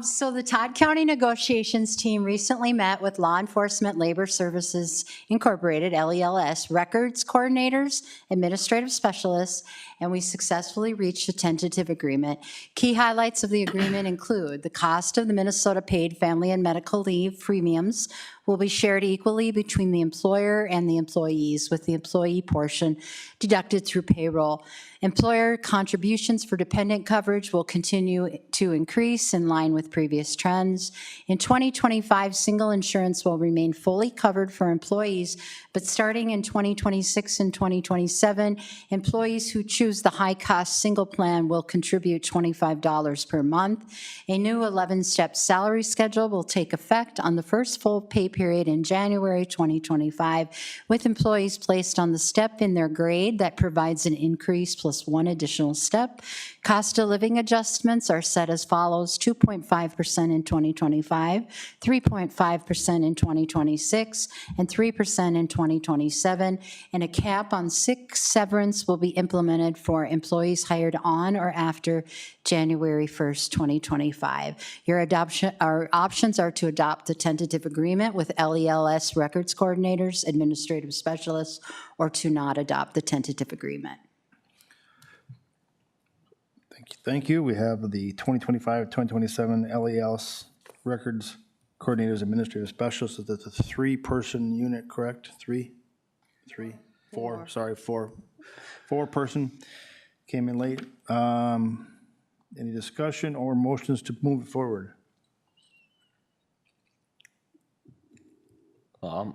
So the Todd County negotiations team recently met with Law Enforcement Labor Services Incorporated, LELS, records coordinators, administrative specialists, and we successfully reached a tentative agreement. Key highlights of the agreement include the cost of the Minnesota paid family and medical leave premiums will be shared equally between the employer and the employees, with the employee portion deducted through payroll. Employer contributions for dependent coverage will continue to increase in line with previous trends. In 2025, single insurance will remain fully covered for employees, but starting in 2026 and 2027, employees who choose the high-cost single plan will contribute $25 per month. A new 11-step salary schedule will take effect on the first full pay period in January 2025, with employees placed on the step in their grade that provides an increase plus one additional step. Cost of living adjustments are set as follows: 2.5% in 2025, 3.5% in 2026, and 3% in 2027, and a cap on sick severance will be implemented for employees hired on or after January 1st, 2025. Our options are to adopt the tentative agreement with LELS records coordinators, administrative specialists, or to not adopt the tentative agreement. Thank you. We have the 2025-2027 LELS records coordinators, administrative specialists. That's a 3-person unit, correct? Four. Sorry, 4-person. Came in late. Any discussion or motions to move it forward?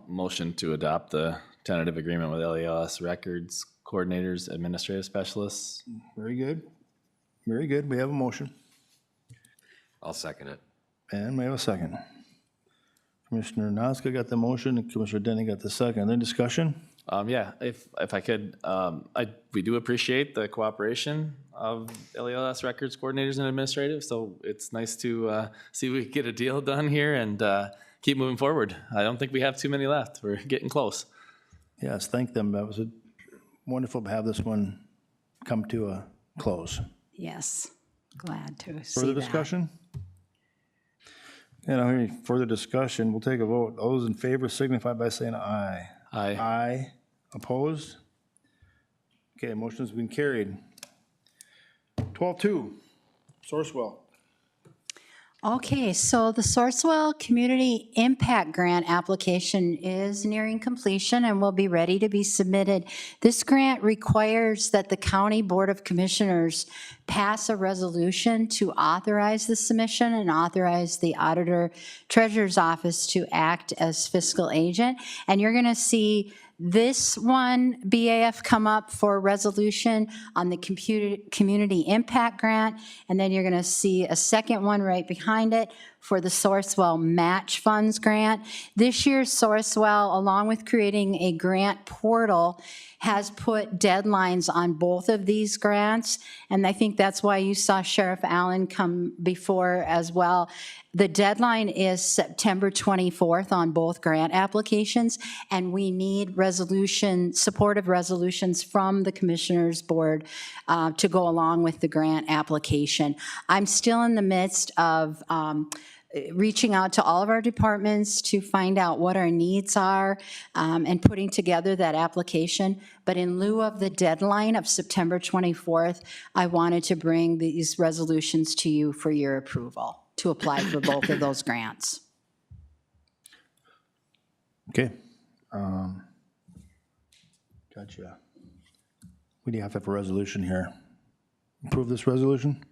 Motion to adopt the tentative agreement with LELS records coordinators, administrative specialists. Very good. Very good. We have a motion. I'll second it. And we have a second. Commissioner Noska got the motion and Commissioner Denny got the second. Then discussion? Yeah, if I could, we do appreciate the cooperation of LELS records coordinators and administrative, so it's nice to see we get a deal done here and keep moving forward. I don't think we have too many left. We're getting close. Yes, thank them. That was wonderful to have this one come to a close. Yes, glad to see Further that. discussion? And any further discussion, we'll take a vote. Those in favor signify by saying aye. Aye. Aye. Opposed? Okay, motion has been carried. 12-2, Sourcewell. Okay, so the Sourcewell Community Impact Grant application is nearing completion and will be ready to be submitted. This grant requires that the County Board of Commissioners pass a resolution to authorize the submission and authorize the Auditor Treasurer's Office to act as fiscal agent. And you're going to see this one, BAF, come up for resolution on the Community Impact Grant, and then you're going to see a second one right behind it for the Sourcewell Match Funds Grant. This year's Sourcewell, along with creating a grant portal, has put deadlines on both of these grants, and I think that's why you saw Sheriff Allen come before as well. The deadline is September 24th on both grant applications, and we need supportive resolutions from the Commissioners Board to go along with the grant application. I'm still in the midst of reaching out to all of our departments to find out what our needs are and putting together that application. But in lieu of the deadline of September 24th, I wanted to bring these resolutions to you for your approval to apply for both of those grants. Okay. Gotcha. We do have to have a resolution here. Approve this resolution?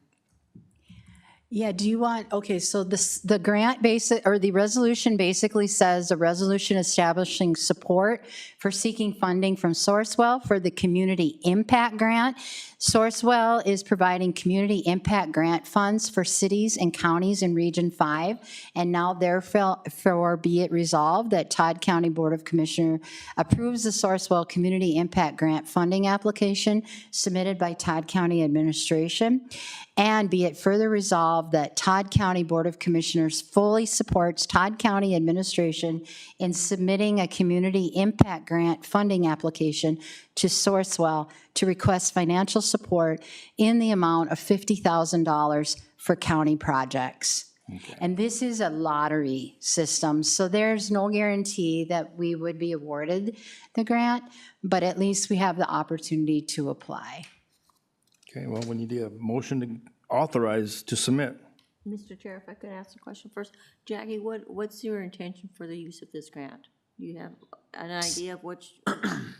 Yeah, do you want, okay, so the grant or the resolution basically says a resolution establishing support for seeking funding from Sourcewell for the Community Impact Grant. Sourcewell is providing community impact grant funds for cities and counties in Region 5, and now therefore be it resolved that Todd County Board of Commissioners approves the Sourcewell Community Impact Grant funding application submitted by Todd County Administration, and be it further resolved that Todd County Board of Commissioners fully supports Todd County Administration in submitting a community impact grant funding application to Sourcewell to request financial support in the amount of $50,000 for county projects. Okay. And this is a lottery system, so there's no guarantee that we would be awarded the grant, but at least we have the opportunity to apply. Okay, well, we need a motion to authorize to submit. Mr. Chair, if I could ask a question first. Jackie, what's your intention for the use of this grant? Do you have an idea of which?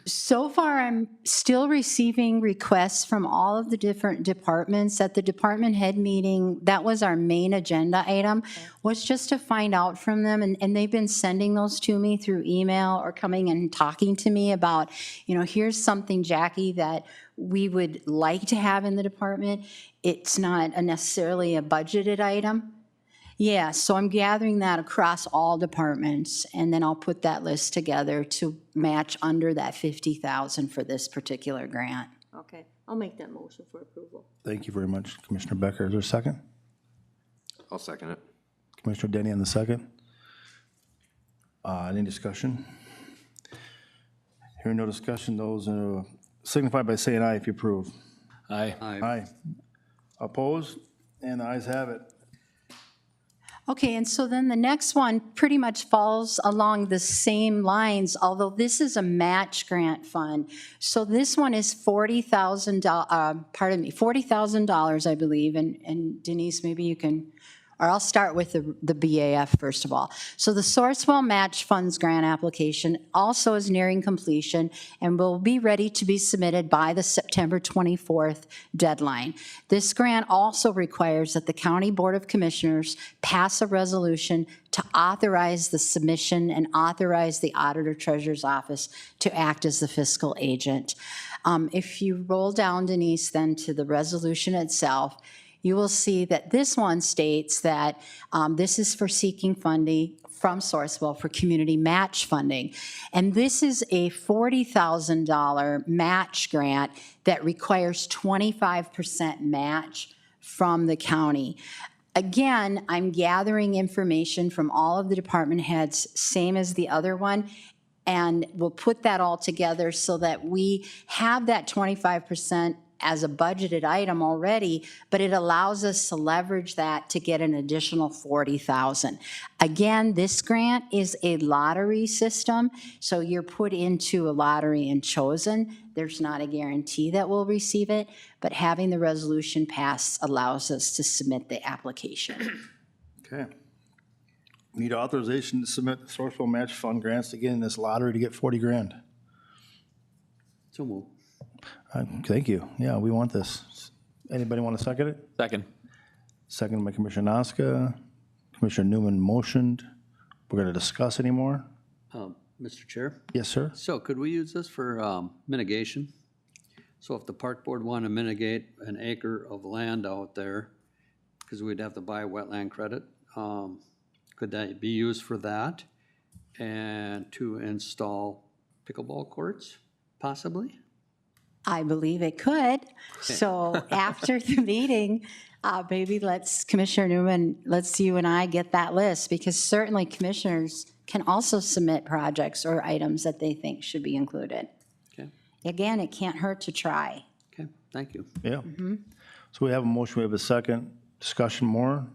So far, I'm still receiving requests from all of the different departments. At the department head meeting, that was our main agenda item, was just to find out from them, and they've been sending those to me through email or coming and talking to me about, here's something, Jackie, that we would like to have in the department. It's not necessarily a budgeted item. Yeah, so I'm gathering that across all departments, and then I'll put that list together to match under that $50,000 for this particular grant. Okay, I'll make that motion for approval. Thank you very much, Commissioner Becker. Is there a second? I'll second it. Commissioner Denny on the second. Any discussion? Hearing no discussion, those signify by saying aye if you approve. Aye. Aye. Opposed? And the ayes have it. Okay, and so then the next one pretty much falls along the same lines, although this is a match grant fund. So this one is $40,000, I believe, and Denise, maybe you can, or I'll start with the BAF first of all. So the Sourcewell Match Funds Grant application also is nearing completion and will be ready to be submitted by the September 24th deadline. This grant also requires that the County Board of Commissioners pass a resolution to authorize the submission and authorize the Auditor Treasurer's Office to act as the fiscal agent. If you roll down, Denise, then to the resolution itself, you will see that this one states that this is for seeking funding from Sourcewell for community match funding. And this is a $40,000 match grant that requires 25% match from the county. Again, I'm gathering information from all of the department heads, same as the other one, and we'll put that all together so that we have that 25% as a budgeted item already, but it allows us to leverage that to get an additional $40,000. Again, this grant is a lottery system, so you're put into a lottery and chosen. There's not a guarantee that we'll receive it, but having the resolution passed allows us to submit the application. Okay. Need authorization to submit the Sourcewell Match Fund grants to get in this lottery to get 40 grand. So move. Thank you. Yeah, we want this. Anybody want to second it? Second. Second by Commissioner Noska. Commissioner Newman motioned. We're going to discuss anymore? Mr. Chair? Yes, sir. So could we use this for mitigation? So if the park board wanted to mitigate an acre of land out there, because we'd have to buy wetland credit, could that be used for that? And to install pickleball courts, possibly? I believe it could. So after the meeting, maybe Commissioner Newman, let's you and I get that list, because certainly commissioners can also submit projects or items that they think should be included. Okay. Again, it can't hurt to try. Okay, thank you. Yeah. So we have a motion, we have a second. Discussion more?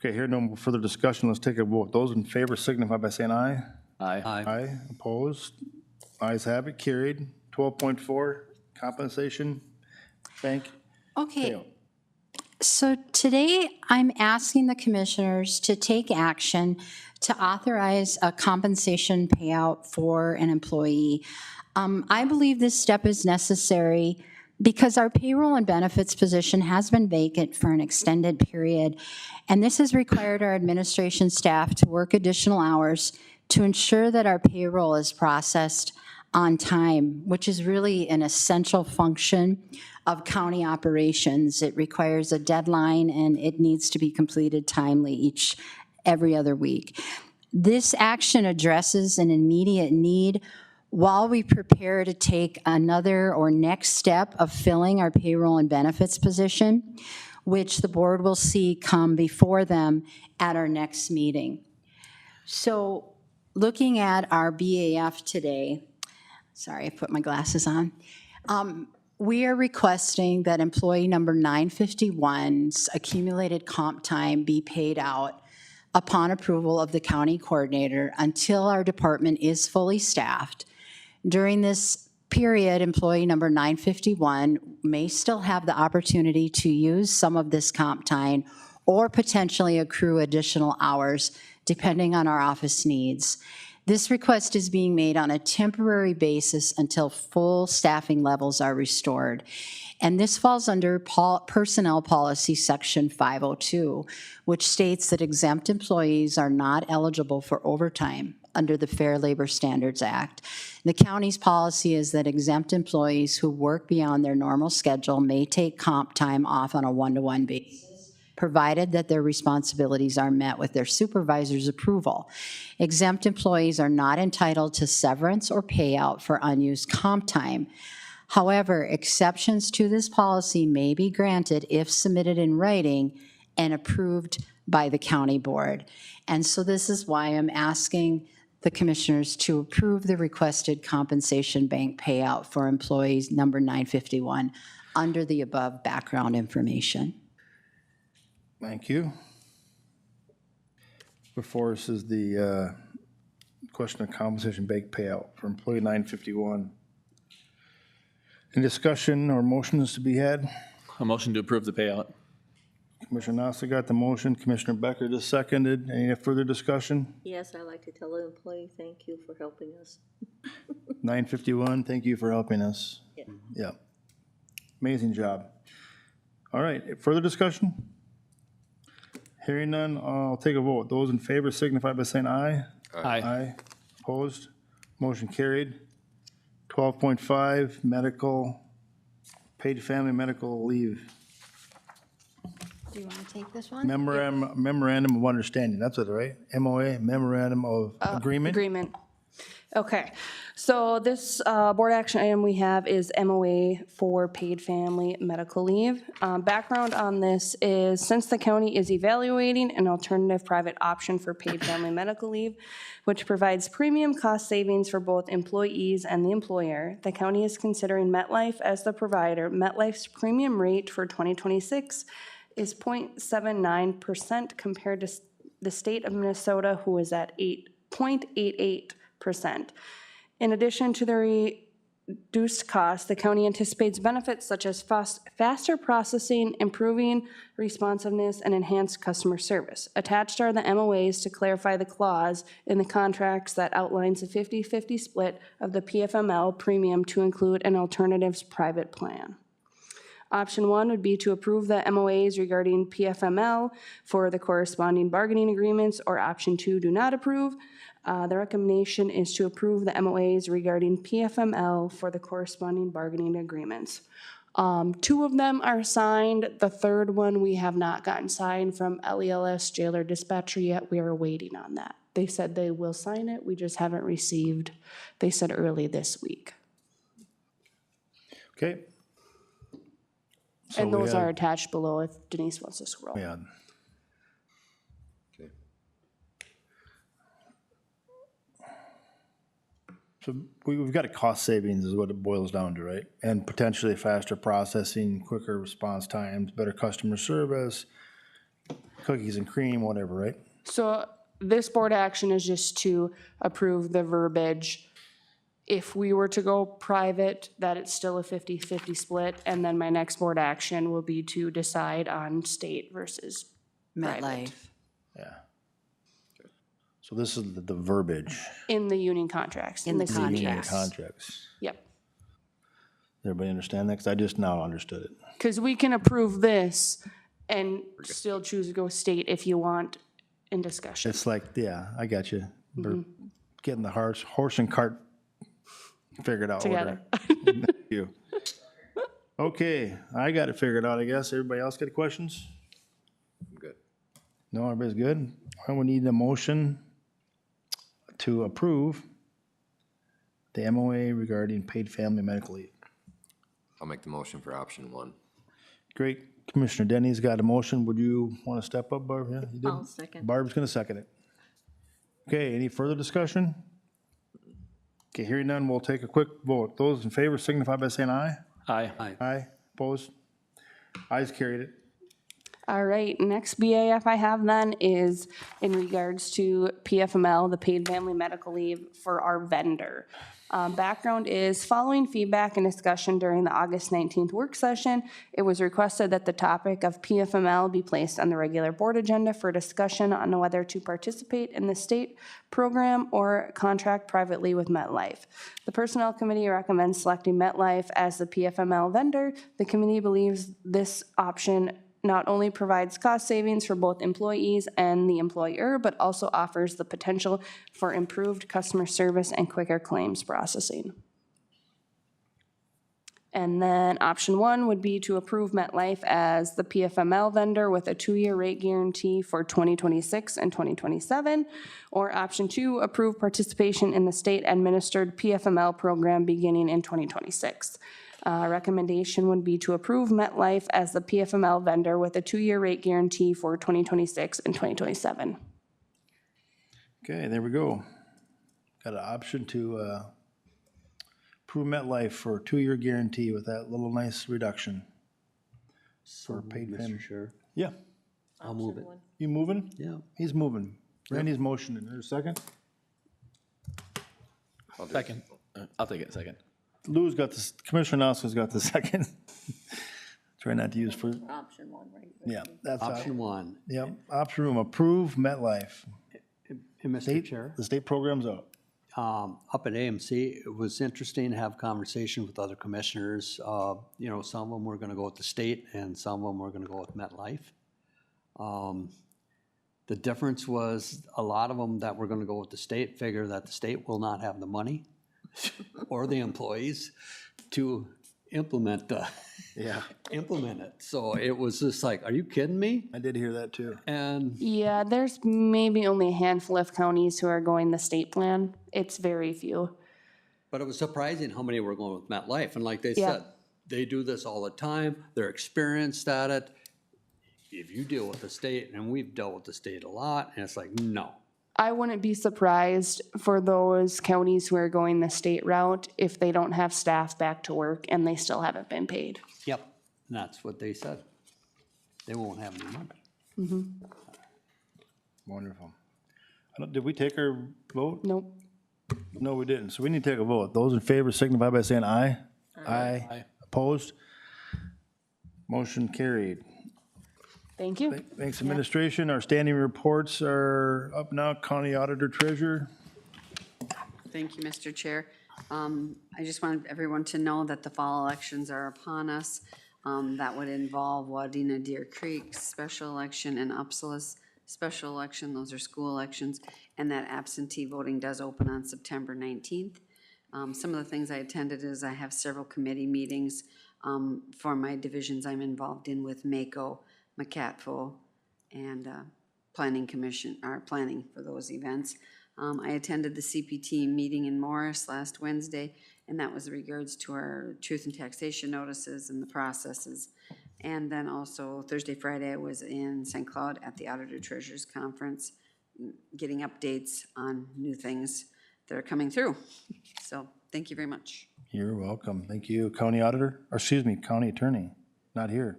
Okay, here no further discussion. Let's take a vote. Those in favor signify by saying aye. Aye. Aye. Opposed? Ayes have it, carried. 12.4, compensation bank Okay, payout. so today I'm asking the commissioners to take action to authorize a compensation payout for an employee. I believe this step is necessary because our payroll and benefits position has been vacant for an extended period, and this has required our administration staff to work additional hours to ensure that our payroll is processed on time, which is really an essential function of county operations. It requires a deadline, and it needs to be completed timely every other week. This action addresses an immediate need while we prepare to take another or next step of filling our payroll and benefits position, which the board will see come before them at our next meeting. So looking at our BAF today, sorry, I put my glasses on. We are requesting that employee number 951's accumulated comp time be paid out upon approval of the county coordinator until our department is fully staffed. During this period, employee number 951 may still have the opportunity to use some of this comp time or potentially accrue additional hours, depending on our office needs. This request is being made on a temporary basis until full staffing levels are restored. And this falls under Personnel Policy Section 502, which states that exempt employees are not eligible for overtime under the Fair Labor Standards Act. The county's policy is that exempt employees who work beyond their normal schedule may take comp time off on a one-to-one basis, provided that their responsibilities are met with their supervisor's approval. Exempt employees are not entitled to severance or payout for unused comp time. However, exceptions to this policy may be granted if submitted in writing and approved by the county board. And so this is why I'm asking the commissioners to approve the requested compensation bank payout for employees number 951 under the above background information. Thank you. Before us is the question of compensation bank payout for employee 951. Any discussion or motions to be had? A motion to approve the payout. Commissioner Nasa got the motion. Commissioner Becker just seconded. Any further discussion? Yes, I'd like to tell the employee, thank you for helping us. 951, thank you for helping us. Yeah. Yeah. Amazing job. All right, further discussion? Hearing none, I'll take a vote. Those in favor signify by saying aye. Aye. Aye. Opposed? Motion carried. 12.5, medical, paid family medical leave. Do you want to take this one? Memorandum of understanding, that's it, right? MOA, memorandum of agreement? Agreement. Okay, so this board action item we have is MOA for paid family medical leave. Background on this is since the county is evaluating an alternative private option for paid family medical leave, which provides premium cost savings for both employees and the employer, the county is considering MetLife as the provider. MetLife's premium rate for 2026 is 0.79% compared to the state of Minnesota, who is at 0.88%. In addition to the reduced cost, the county anticipates benefits such as faster processing, improving responsiveness, and enhanced customer service. Attached are the MOAs to clarify the clause in the contracts that outlines a 50-50 split of the PFML premium to include an alternatives private plan. Option 1 would be to approve the MOAs regarding PFML for the corresponding bargaining agreements, or option 2, do not approve. The recommendation is to approve the MOAs regarding PFML for the corresponding bargaining agreements. 2 of them are signed. The third one we have not gotten signed from LELS Jailer Dispatcher yet. We are waiting on that. They said they will sign it. We just haven't received. They said early this week. Okay. So And we those have- are attached below if Denise wants to scroll. Yeah. Okay. So we've got a cost savings is what it boils down to, right? And potentially faster processing, quicker response times, better customer service, cookies and cream, whatever, right? So this board action is just to approve the verbiage. If we were to go private, that it's still a 50-50 split, and then my next board action will be to decide on state versus private MetLife. Yeah. So this is the verbiage. in the union contracts. In the The union Contracts. contracts. Yep. Does everybody understand that? 'Cause I just now understood it. Because we can approve this and still choose to go state if you want in discussion. It's like, yeah, I got you. We're getting the horse and cart figured out. Together. order. You. Okay, I got it figured out, I guess. Everybody else got questions? I'm good. No, everybody's good? I will need a motion to approve the MOA regarding paid family medical leave. I'll make the motion for option 1. Great. Commissioner Denny's got a motion. Would you want to step up, Barb? Yeah, you did? I'll second. Barb's going to second it. Okay, any further discussion? Okay, hearing none, we'll take a quick vote. Those in favor signify by saying aye. Aye. Aye. Opposed? Ayes carried it. All right, next BAF I have then is in regards to PFML, the paid family medical leave for our vendor. Background is, following feedback and discussion during the August 19th work session, it was requested that the topic of PFML be placed on the regular board agenda for discussion on whether to participate in the state program or contract privately with MetLife. The Personnel Committee recommends selecting MetLife as the PFML vendor. The committee believes this option not only provides cost savings for both employees and the employer, but also offers the potential for improved customer service and quicker claims processing. And then option 1 would be to approve MetLife as the PFML vendor with a 2-year rate guarantee for 2026 and 2027. Or option 2, approve participation in the state-administered PFML program beginning in 2026. Recommendation would be to approve MetLife as the PFML vendor with a 2-year rate guarantee for 2026 and 2027. Okay, there we go. Got an option to approve MetLife for a 2-year guarantee with that little nice reduction. For paid family. Mr. Chair, Yeah, I'll move it. you moving? Yeah. He's moving. Randy's motioning. There's a second? Second. I'll take it second. Lou's got this, Commissioner Nelson's got the second. Try not to use for, Option 1, right? yeah, that's. Option 1. Yep, option room, approve MetLife. And Mr. State, Chair, the state program's up. up at AMC, it was interesting to have conversation with other commissioners. You know, some of them were gonna go with the state and some of them were gonna go with MetLife. The difference was a lot of them that were gonna go with the state figure that the state will not have the money or the employees to implement implement it. So it was just like, are you kidding me? I did hear that too. And Yeah, there's maybe only a handful of counties who are going the state plan. It's very few. but it was surprising how many were going with MetLife. And like they Yeah. said, they do this all the time. They're experienced at it. If you deal with the state, and we've dealt with the state a lot, and it's like, no. I wouldn't be surprised for those counties who are going the state route if they don't have staff back to work and they still haven't been paid. Yep. And that's what they said. They won't have any money. Wonderful. Did we take our vote? Nope. No, we didn't. So we need to take a vote. Those in favor signify by saying aye. Aye. Opposed? Motion carried. Thank you. Thanks, administration. Our standing reports are up now. County Auditor Treasurer. Thank you, Mr. Chair. I just wanted everyone to know that the fall elections are upon us. That would involve Wadena Deer Creek special election and Upsalas special election. Those are school elections. And that absentee voting does open on September 19th. Some of the things I attended is I have several committee meetings for my divisions I'm involved in with MACO, McCatfo, and Planning Commission, or planning for those events. I attended the CPT meeting in Morris last Wednesday, and that was in regards to our truth and taxation notices and the processes. And then also Thursday, Friday, I was in St. Cloud at the Auditor Treasurers Conference, getting updates on new things that are coming through. So thank you very much. You're welcome. Thank you. County Auditor, or excuse me, County Attorney, not here.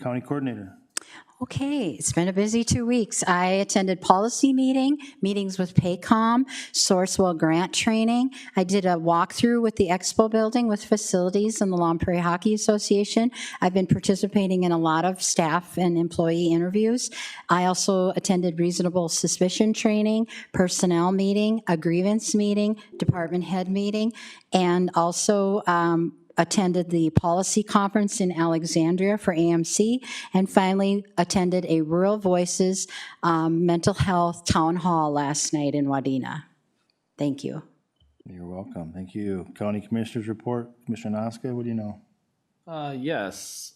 County Coordinator. Okay, it's been a busy 2 weeks. I attended policy meetings with Paycom, Sourcewell grant training. I did a walkthrough with the Expo building with facilities and the Long Prairie Hockey Association. I've been participating in a lot of staff and employee interviews. I also attended reasonable suspicion training, personnel meeting, a grievance meeting, department head meeting, and also attended the policy conference in Alexandria for AMC, and finally attended a Rural Voices mental health town hall last night in Wadena. Thank you. You're welcome. Thank you. County Commissioners report. Commissioner Noska, what do you know? Yes.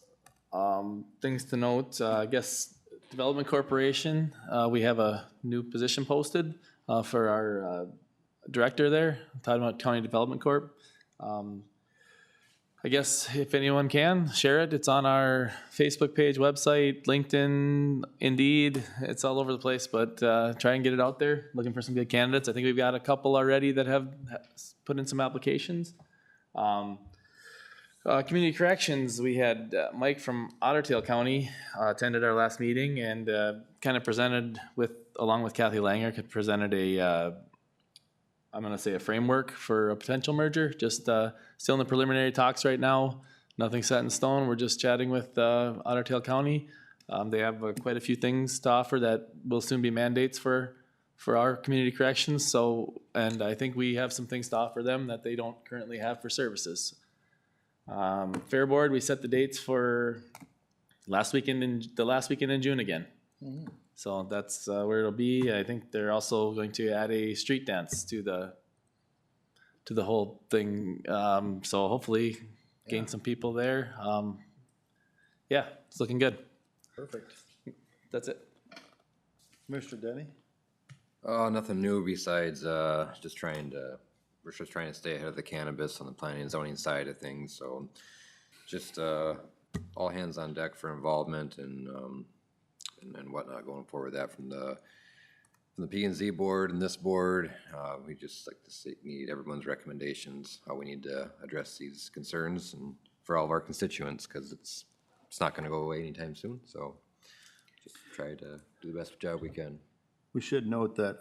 Things to note, I guess Development Corporation, we have a new position posted for our director there, Todd County Development Corp. I guess if anyone can, share it. It's on our Facebook page, website, LinkedIn, Indeed. It's all over the place, but try and get it out there. Looking for some good candidates. I think we've got a couple already that have put in some applications. Community Corrections, we had Mike from Otter Tail County attended our last meeting and kind of presented along with Kathy Langer, presented I'm going to say a framework for a potential merger. Just still in the preliminary talks right now. Nothing set in stone. We're just chatting with Otter Tail County. They have quite a few things to offer that will soon be mandates for our community corrections. So, and I think we have some things to offer them that they don't currently have for services. Fair Board, we set the dates for the last weekend in June again. Mm-hmm. So that's where it'll be. I think they're also going to add a street dance to the whole thing. So hopefully gain some people there. Yeah, it's looking good. Perfect. That's it. Commissioner Denny? Nothing new besides we're just trying to stay ahead of the cannabis on the planning and zoning side of things. So just all hands on deck for involvement and whatnot going forward with that from the P&Z board and this board. We just like to need everyone's recommendations, how we need to address these concerns and for all of our constituents, because it's not going to go away anytime soon. So just try to do the best job we can. We should note that,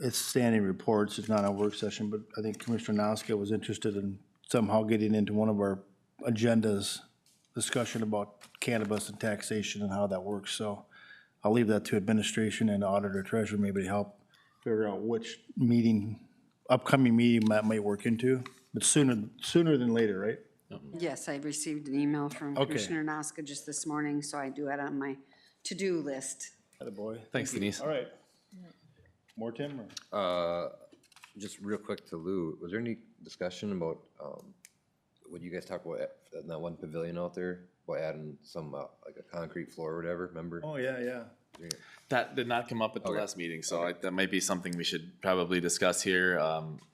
it's standing reports, it's not a work session, but I think Commissioner Noska was interested in somehow getting into one of our agendas, discussion about cannabis and taxation and how that works. So I'll leave that to administration and auditor treasurer maybe to help figure out which upcoming meeting that might work into, but sooner than later, right? Yes, I received an email from Okay. Commissioner Noska just this morning, so I do it on my to-do list. Attaboy. Thanks, Denise. All right. More, Tim? Or? Just real quick to Lou, was there any discussion about what you guys talked about in that one pavilion out there, about adding some like a concrete floor or whatever, remember? Oh, yeah. That did not come up at the last meeting, so that might be something we should probably discuss here.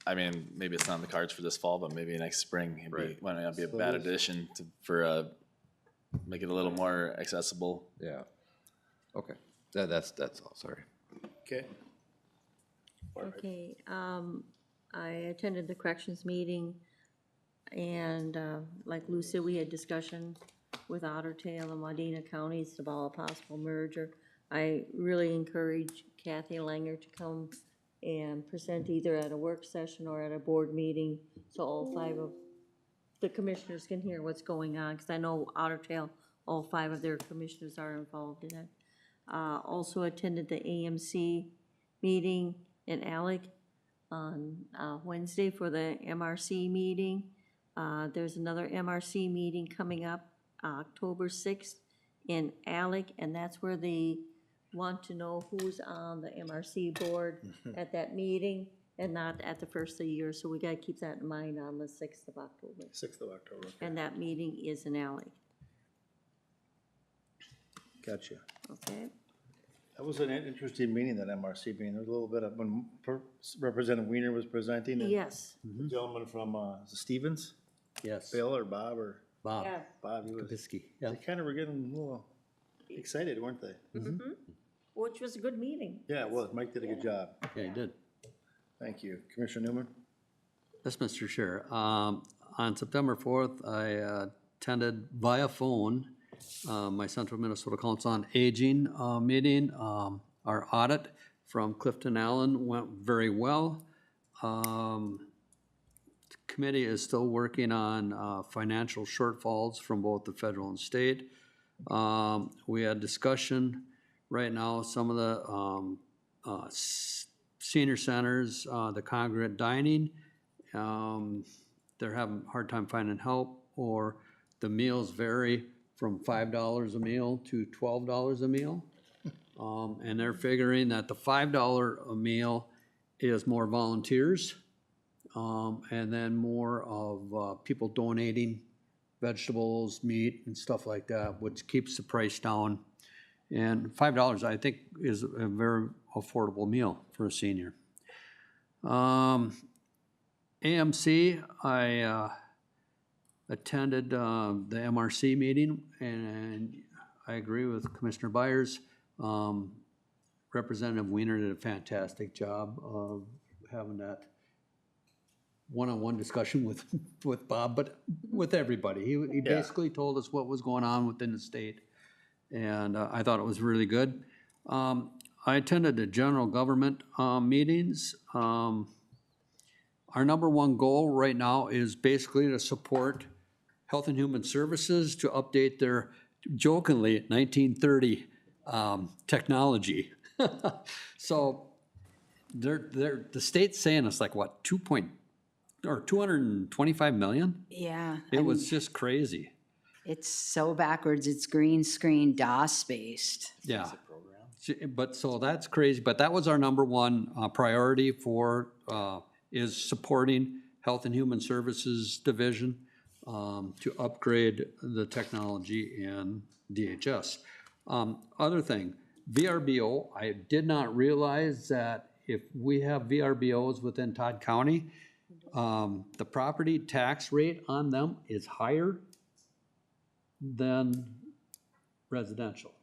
I mean, maybe it's not on the cards for this fall, but maybe next spring. Might not be a bad addition for make it a little more accessible. Yeah. Okay. That's all. Sorry. Okay. Okay, I attended the corrections meeting, and like Lou said, we had discussion with Otter Tail and Wadena counties about a possible merger. I really encourage Kathy Langer to come and present either at a work session or at a board meeting, so all 5 of the commissioners can hear what's going on, because I know Otter Tail, all 5 of their commissioners are involved in it. Also attended the AMC meeting in Alec on Wednesday for the MRC meeting. There's another MRC meeting coming up October 6th in Alec, and that's where they want to know who's on the MRC board at that meeting and not at the first of the year. So we got to keep that in mind on the 6th of October. 6th of October. Okay. And that meeting is in Alec. Gotcha. Okay. That was an interesting meeting, that MRC meeting. There was a little bit of, when Representative Weiner was presenting. and Yes. The gentleman from Stevens, Yes. Bill or Bob or Bob Yeah. Bob, he was, Kabisky, yeah. they kind of were getting a little excited, weren't they? Which was a good meeting. Yeah, it was. Mike did a good job. Yeah, he did. Thank you. Commissioner Newman? Yes, Mr. Chair. On September 4th, I attended via phone my Central Minnesota Council on Aging meeting. Our audit from Clifton Allen went very well. The committee is still working on financial shortfalls from both the federal and state. We had discussion right now, some of the senior centers, the congregate dining, they're having a hard time finding help, or the meals vary from $5 a meal to $12 a meal. And they're figuring that the $5 a meal is more volunteers, and then more of people donating vegetables, meat, and stuff like that, which keeps the price down. And $5, I think, is a very affordable meal for a senior. AMC, I attended the MRC meeting, and I agree with Commissioner Byers. Representative Weiner did a fantastic job of having that one-on-one discussion with Bob, but with everybody. He basically told us what was going on within the state, and I thought it was really good. I attended the general government meetings. Our number one goal right now is basically to support Health and Human Services to update their, jokingly, 1930 technology. So the state's saying it's like, what, 225 million? Yeah. It was just crazy. It's so backwards. It's green screen DOS based. Yeah. But so that's crazy, but that was our number one priority for, is supporting Health and Human Services Division to upgrade the technology in DHS. Other thing, VRBO, I did not realize that if we have VRBOs within Todd County, the property tax rate on them is higher than residential.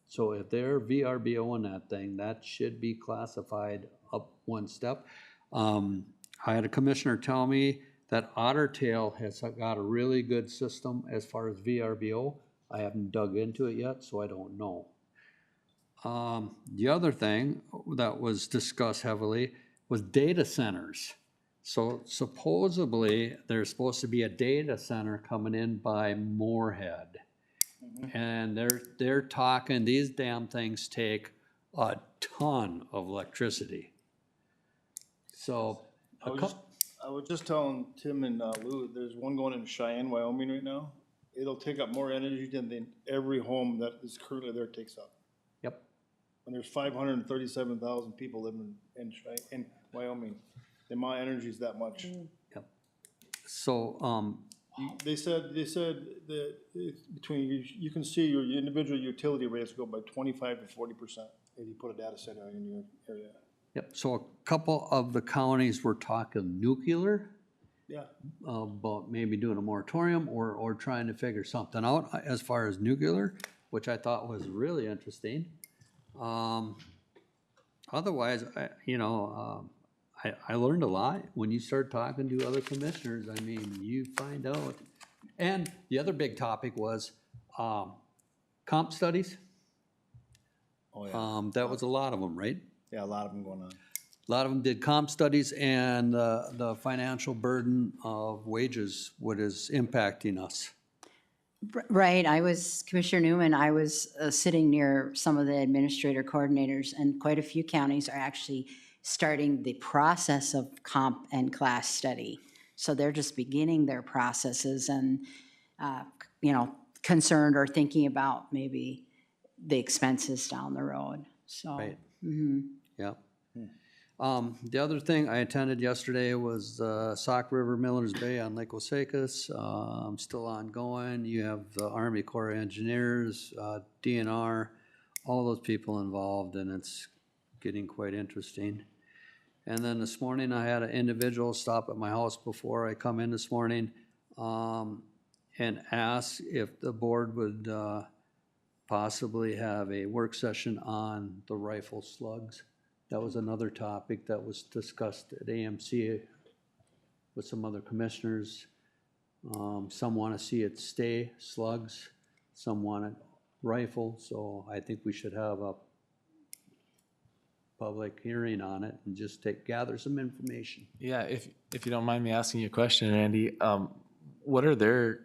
So if they're VRBO in that thing, that should be classified up one step. I had a commissioner tell me that Otter Tail has got a really good system as far as VRBO. I haven't dug into it yet, so I don't know. The other thing that was discussed heavily was data centers. So supposedly, there's supposed to be a data center coming in by Moorhead. And they're talking, these damn things take a ton of electricity. So I was just telling Tim and Lou, there's one going in Cheyenne, Wyoming right now. It'll take up more energy than every home that is currently there takes up. Yep. And there's 537,000 people living in Wyoming. The amount of energy is that much. Yep. So, They said that between, you can see your individual utility rates go by 25 to 40% if you put a data center in your area. yep, so a couple of the counties were talking nuclear, Yeah. about maybe doing a moratorium or trying to figure something out as far as nuclear, which I thought was really interesting. Otherwise, I learned a lot. When you start talking to other commissioners, I mean, you find out. And the other big topic was comp studies. Oh, yeah. That was a lot of them, right? Yeah, a lot of them going on. A lot of them did comp studies and the financial burden of wages, what is impacting us. Right, Commissioner Newman, I was sitting near some of the administrator coordinators, and quite a few counties are actually starting the process of comp and class study. So they're just beginning their processes and, concerned or thinking about maybe the expenses down the road, so. Right. Yeah. The other thing I attended yesterday was Sauk River Miller's Bay on Lake Osakis. Still ongoing. You have the Army Corps of Engineers, DNR, all those people involved, and it's getting quite interesting. And then this morning, I had an individual stop at my house before I come in this morning and ask if the board would possibly have a work session on the rifle slugs. That was another topic that was discussed at AMC with some other commissioners. Some want to see it stay slugs. some want a rifle, so I think we should have a public hearing on it and just gather some information. Yeah, if you don't mind me asking you a question, Randy, what are their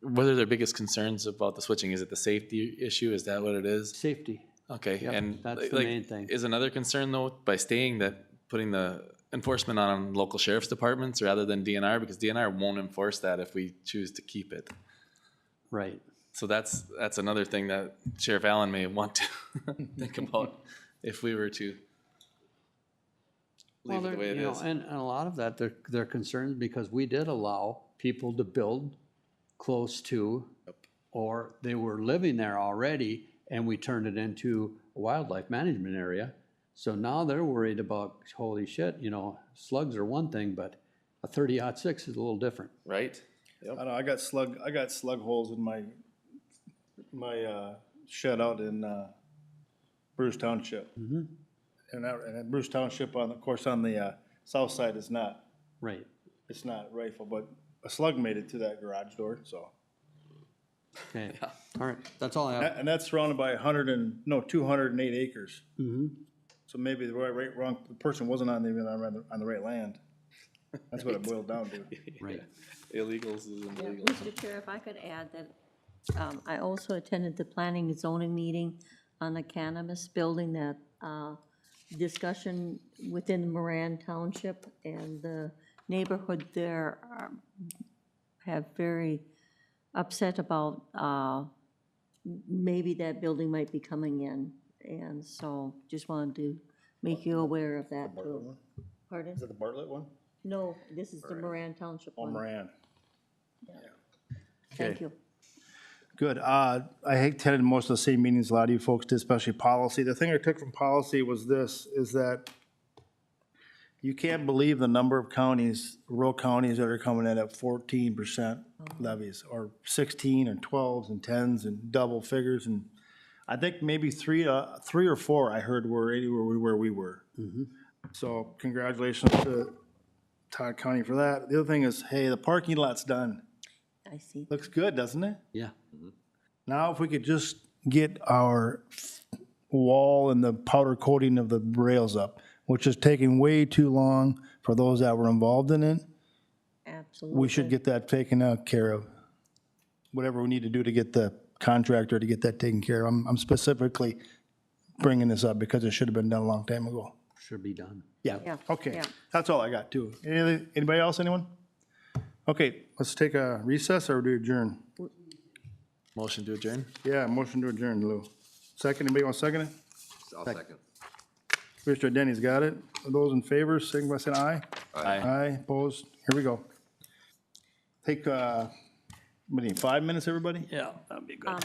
biggest concerns about the switching? Is it the safety issue? Is that what it is? Safety. Okay, Yep, and that's the like, main thing. is another concern though, by staying that, putting the enforcement on local sheriff's departments rather than DNR, because DNR won't enforce that if we choose to keep it. Right. So that's another thing that Sheriff Allen may want to think about if we were to leave it the way it is. And a lot of that, they're concerned because we did allow people to build close to, or they were living there already, and we turned it into a wildlife management area. So now they're worried about, holy shit, slugs are one thing, but a 30-06 is a little different. Right? I know, I got slug holes in my shed out in Bruce Township. Mm-hmm. And Bruce Township, of course, on the south side is not, Right. it's not rifle, but a slug made it to that garage door, so. Okay, all right, that's all I have. And that's surrounded by 208 acres. Mm-hmm. So maybe the person wasn't on the right land. That's what it boiled down to. Right. Illegals is Yeah, illegal. Mr. Chair, if I could add that, I also attended the planning and zoning meeting on the cannabis building, that discussion within Moran Township, and the neighborhood there have very upset about maybe that building might be coming in, and so just wanted to make you aware of that too. Pardon? Is it the Bartlett one? No, this is the Moran Township Oh, one. Moran. Thank you. Good. I attended most of the same meetings a lot of you folks did, especially policy. The thing I took from policy was this, is that you can't believe the number of counties, rural counties that are coming in at 14% levies, or 16 and 12s and 10s and double figures. And I think maybe three or four I heard were where we were. So congratulations to Todd County for that. The other thing is, hey, the parking lot's done. I see. Looks good, doesn't it? Yeah. Now, if we could just get our wall and the powder coating of the rails up, which is taking way too long for those that were involved in it, Absolutely. we should get that taken care of. Whatever we need to do to get the contractor to get that taken care of. I'm specifically bringing this up because it should have been done a long time ago. Should be done. Yeah, Yeah, okay. yeah. That's all I got, too. Anybody else, anyone? Okay, let's take a recess or do adjourn? Motion to adjourn? Yeah, motion to adjourn, Lou. Second, anybody want to second it? I'll second. Commissioner Denny's got it. Those in favor, signify by saying aye. Aye. Aye, opposed. Here we go. Take, what do you need, 5 minutes, everybody? Yeah, that'd be good.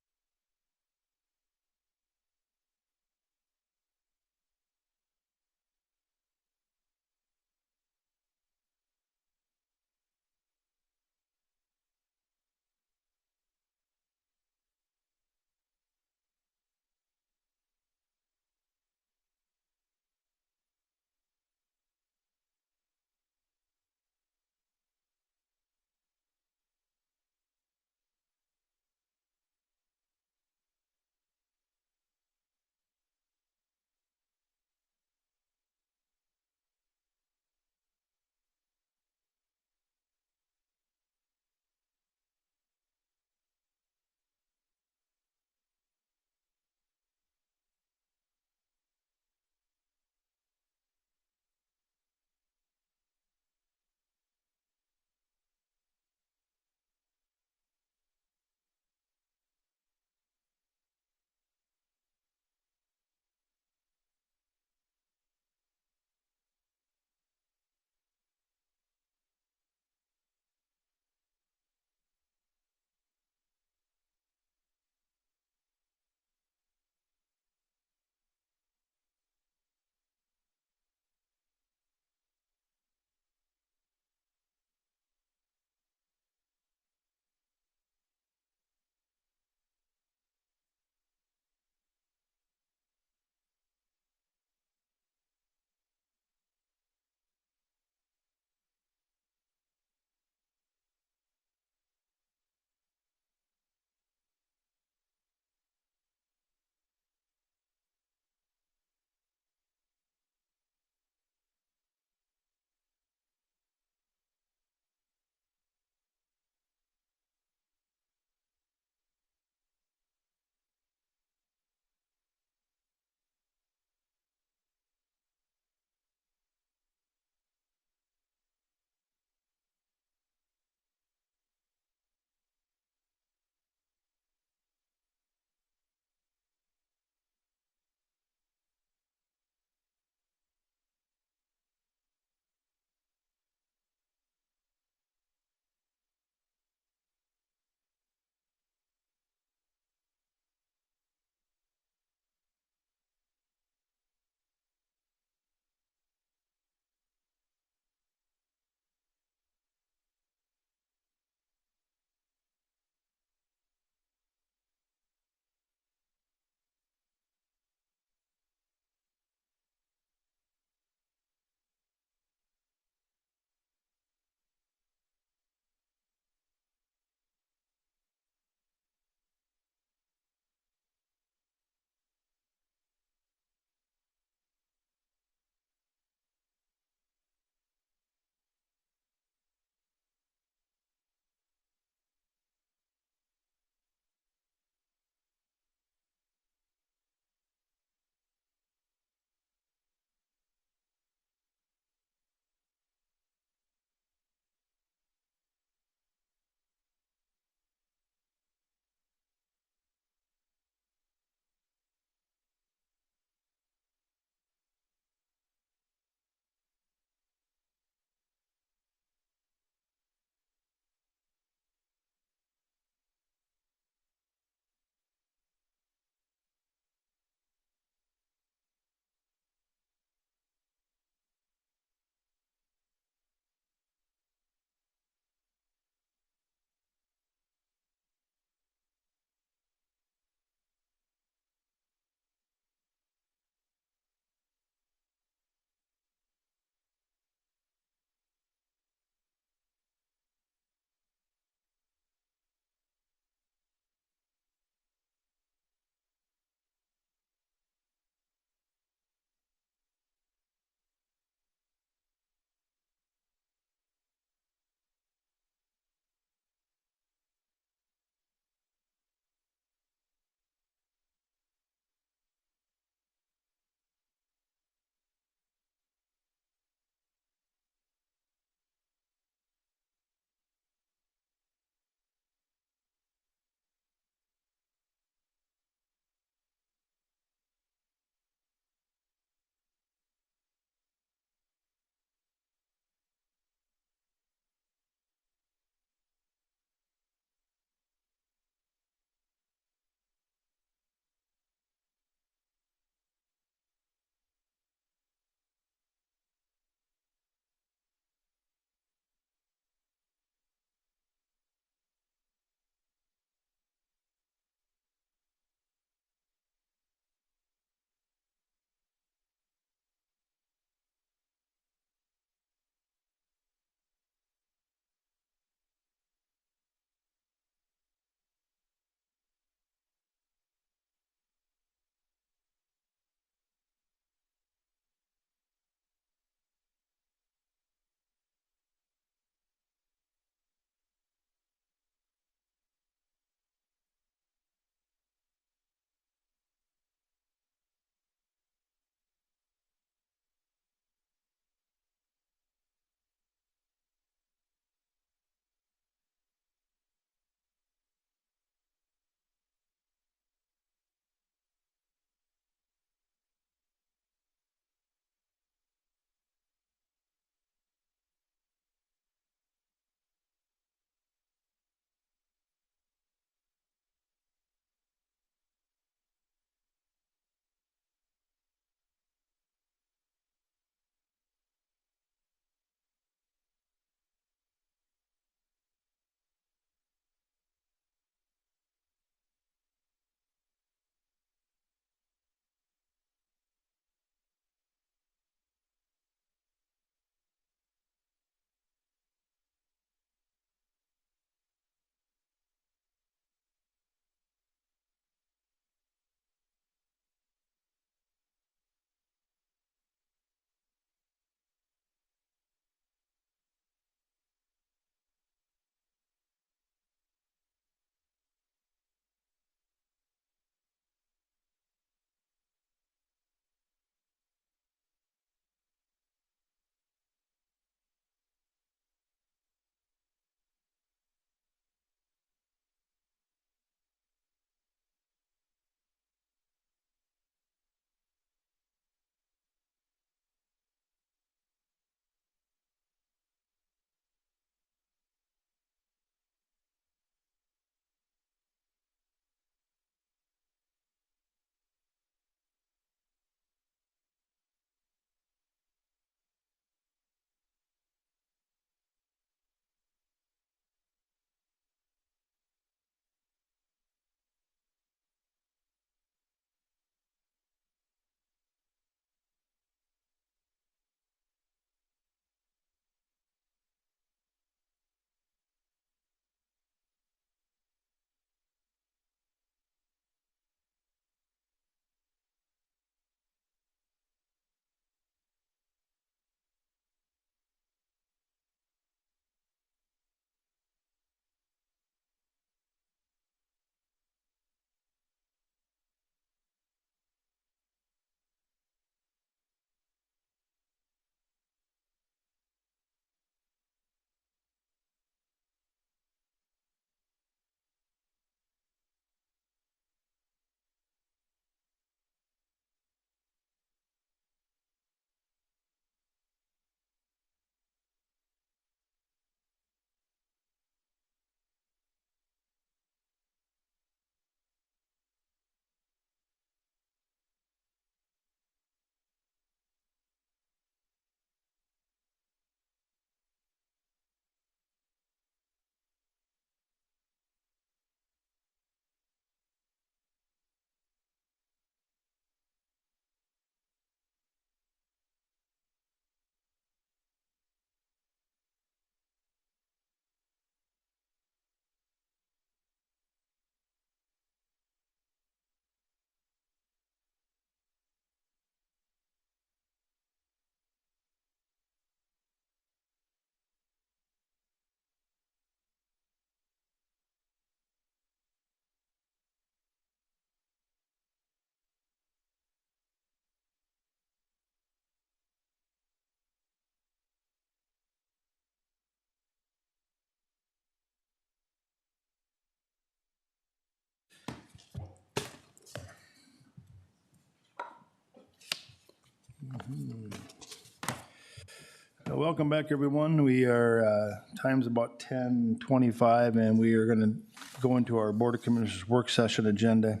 Welcome back, everyone. We are, time's about 10:25, and we are going to go into our Board of Commissioners work session agenda.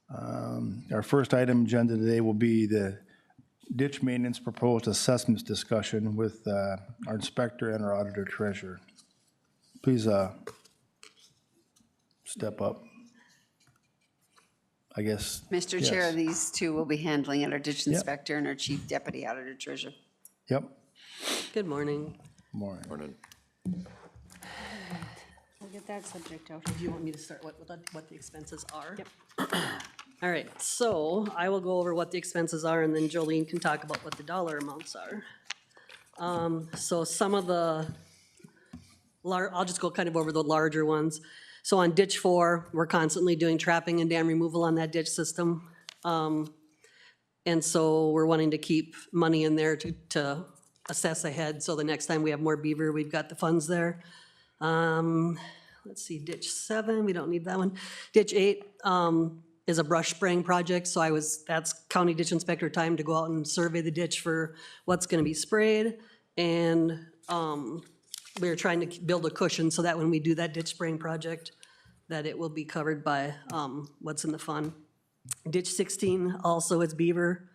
Our first item agenda today will be the ditch maintenance proposed assessments discussion with our inspector and our auditor treasurer. Please step up. I guess. Mr. Chair, yes. these two will be handling it, our ditch inspector and our chief deputy auditor treasurer. Yep. Good morning. Morning. Morning. We'll get that subject out. Do you want me to start what the expenses are? Yep. All right, so I will go over what the expenses are, and then Jolene can talk about what the dollar amounts are. So some of the, I'll just go kind of over the larger ones. So on ditch 4, we're constantly doing trapping and dam removal on that ditch system. And so we're wanting to keep money in there to assess ahead, so the next time we have more beaver, we've got the funds there. Let's see, ditch 7, we don't need that one. Ditch 8 is a brush spraying project, so that's county ditch inspector time to go out and survey the ditch for what's gonna be sprayed. And we're trying to build a cushion so that when we do that ditch spraying project, that it will be covered by what's in the fund. Ditch 16 also is beaver.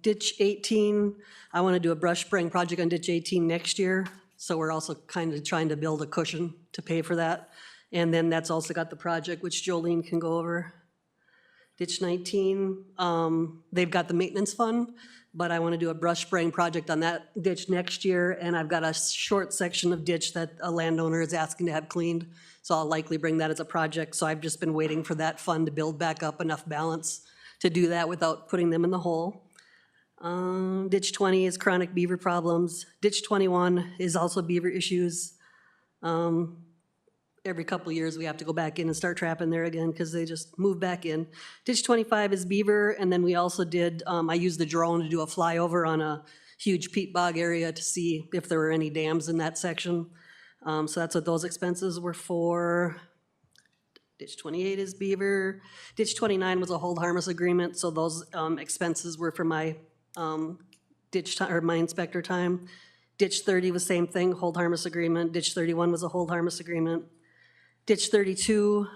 Ditch 18, I want to do a brush spraying project on ditch 18 next year. So we're also kind of trying to build a cushion to pay for that. And then that's also got the project, which Jolene can go over. Ditch 19, they've got the maintenance fund, but I want to do a brush spraying project on that ditch next year. And I've got a short section of ditch that a landowner is asking to have cleaned. So I'll likely bring that as a project. So I've just been waiting for that fund to build back up enough balance to do that without putting them in the hole. Ditch 20 is chronic beaver problems. Ditch 21 is also beaver issues. Every couple of years, we have to go back in and start trapping there again because they just move back in. Ditch 25 is beaver, and then we also did, I used the drone to do a flyover on a huge peat bog area to see if there were any dams in that section. So that's what those expenses were for. Ditch 28 is beaver. Ditch 29 was a hold harmless agreement, so those expenses were for my my inspector time. Ditch 30 was same thing, hold harmless agreement. Ditch 31 was a hold harmless agreement. Ditch 32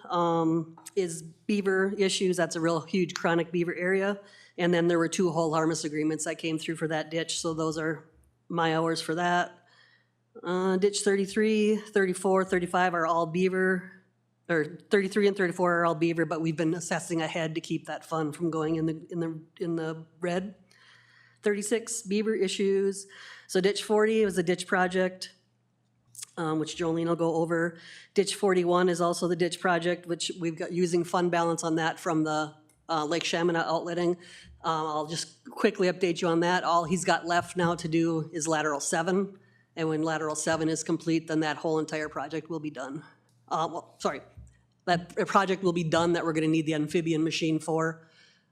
is beaver issues. That's a real huge chronic beaver area. And then there were 2 hold harmless agreements that came through for that ditch, so those are my hours for that. Ditch 33, 34, 35 are all beaver. Or 33 and 34 are all beaver, but we've been assessing ahead to keep that fund from going in the red. 36 beaver issues. So ditch 40 was a ditch project, which Jolene will go over. Ditch 41 is also the ditch project, which we've got using fund balance on that from the Lake Chaminade outletting. I'll just quickly update you on that. All he's got left now to do is lateral 7, and when lateral 7 is complete, then that whole entire project will be done. That project will be done that we're gonna need the amphibian machine for.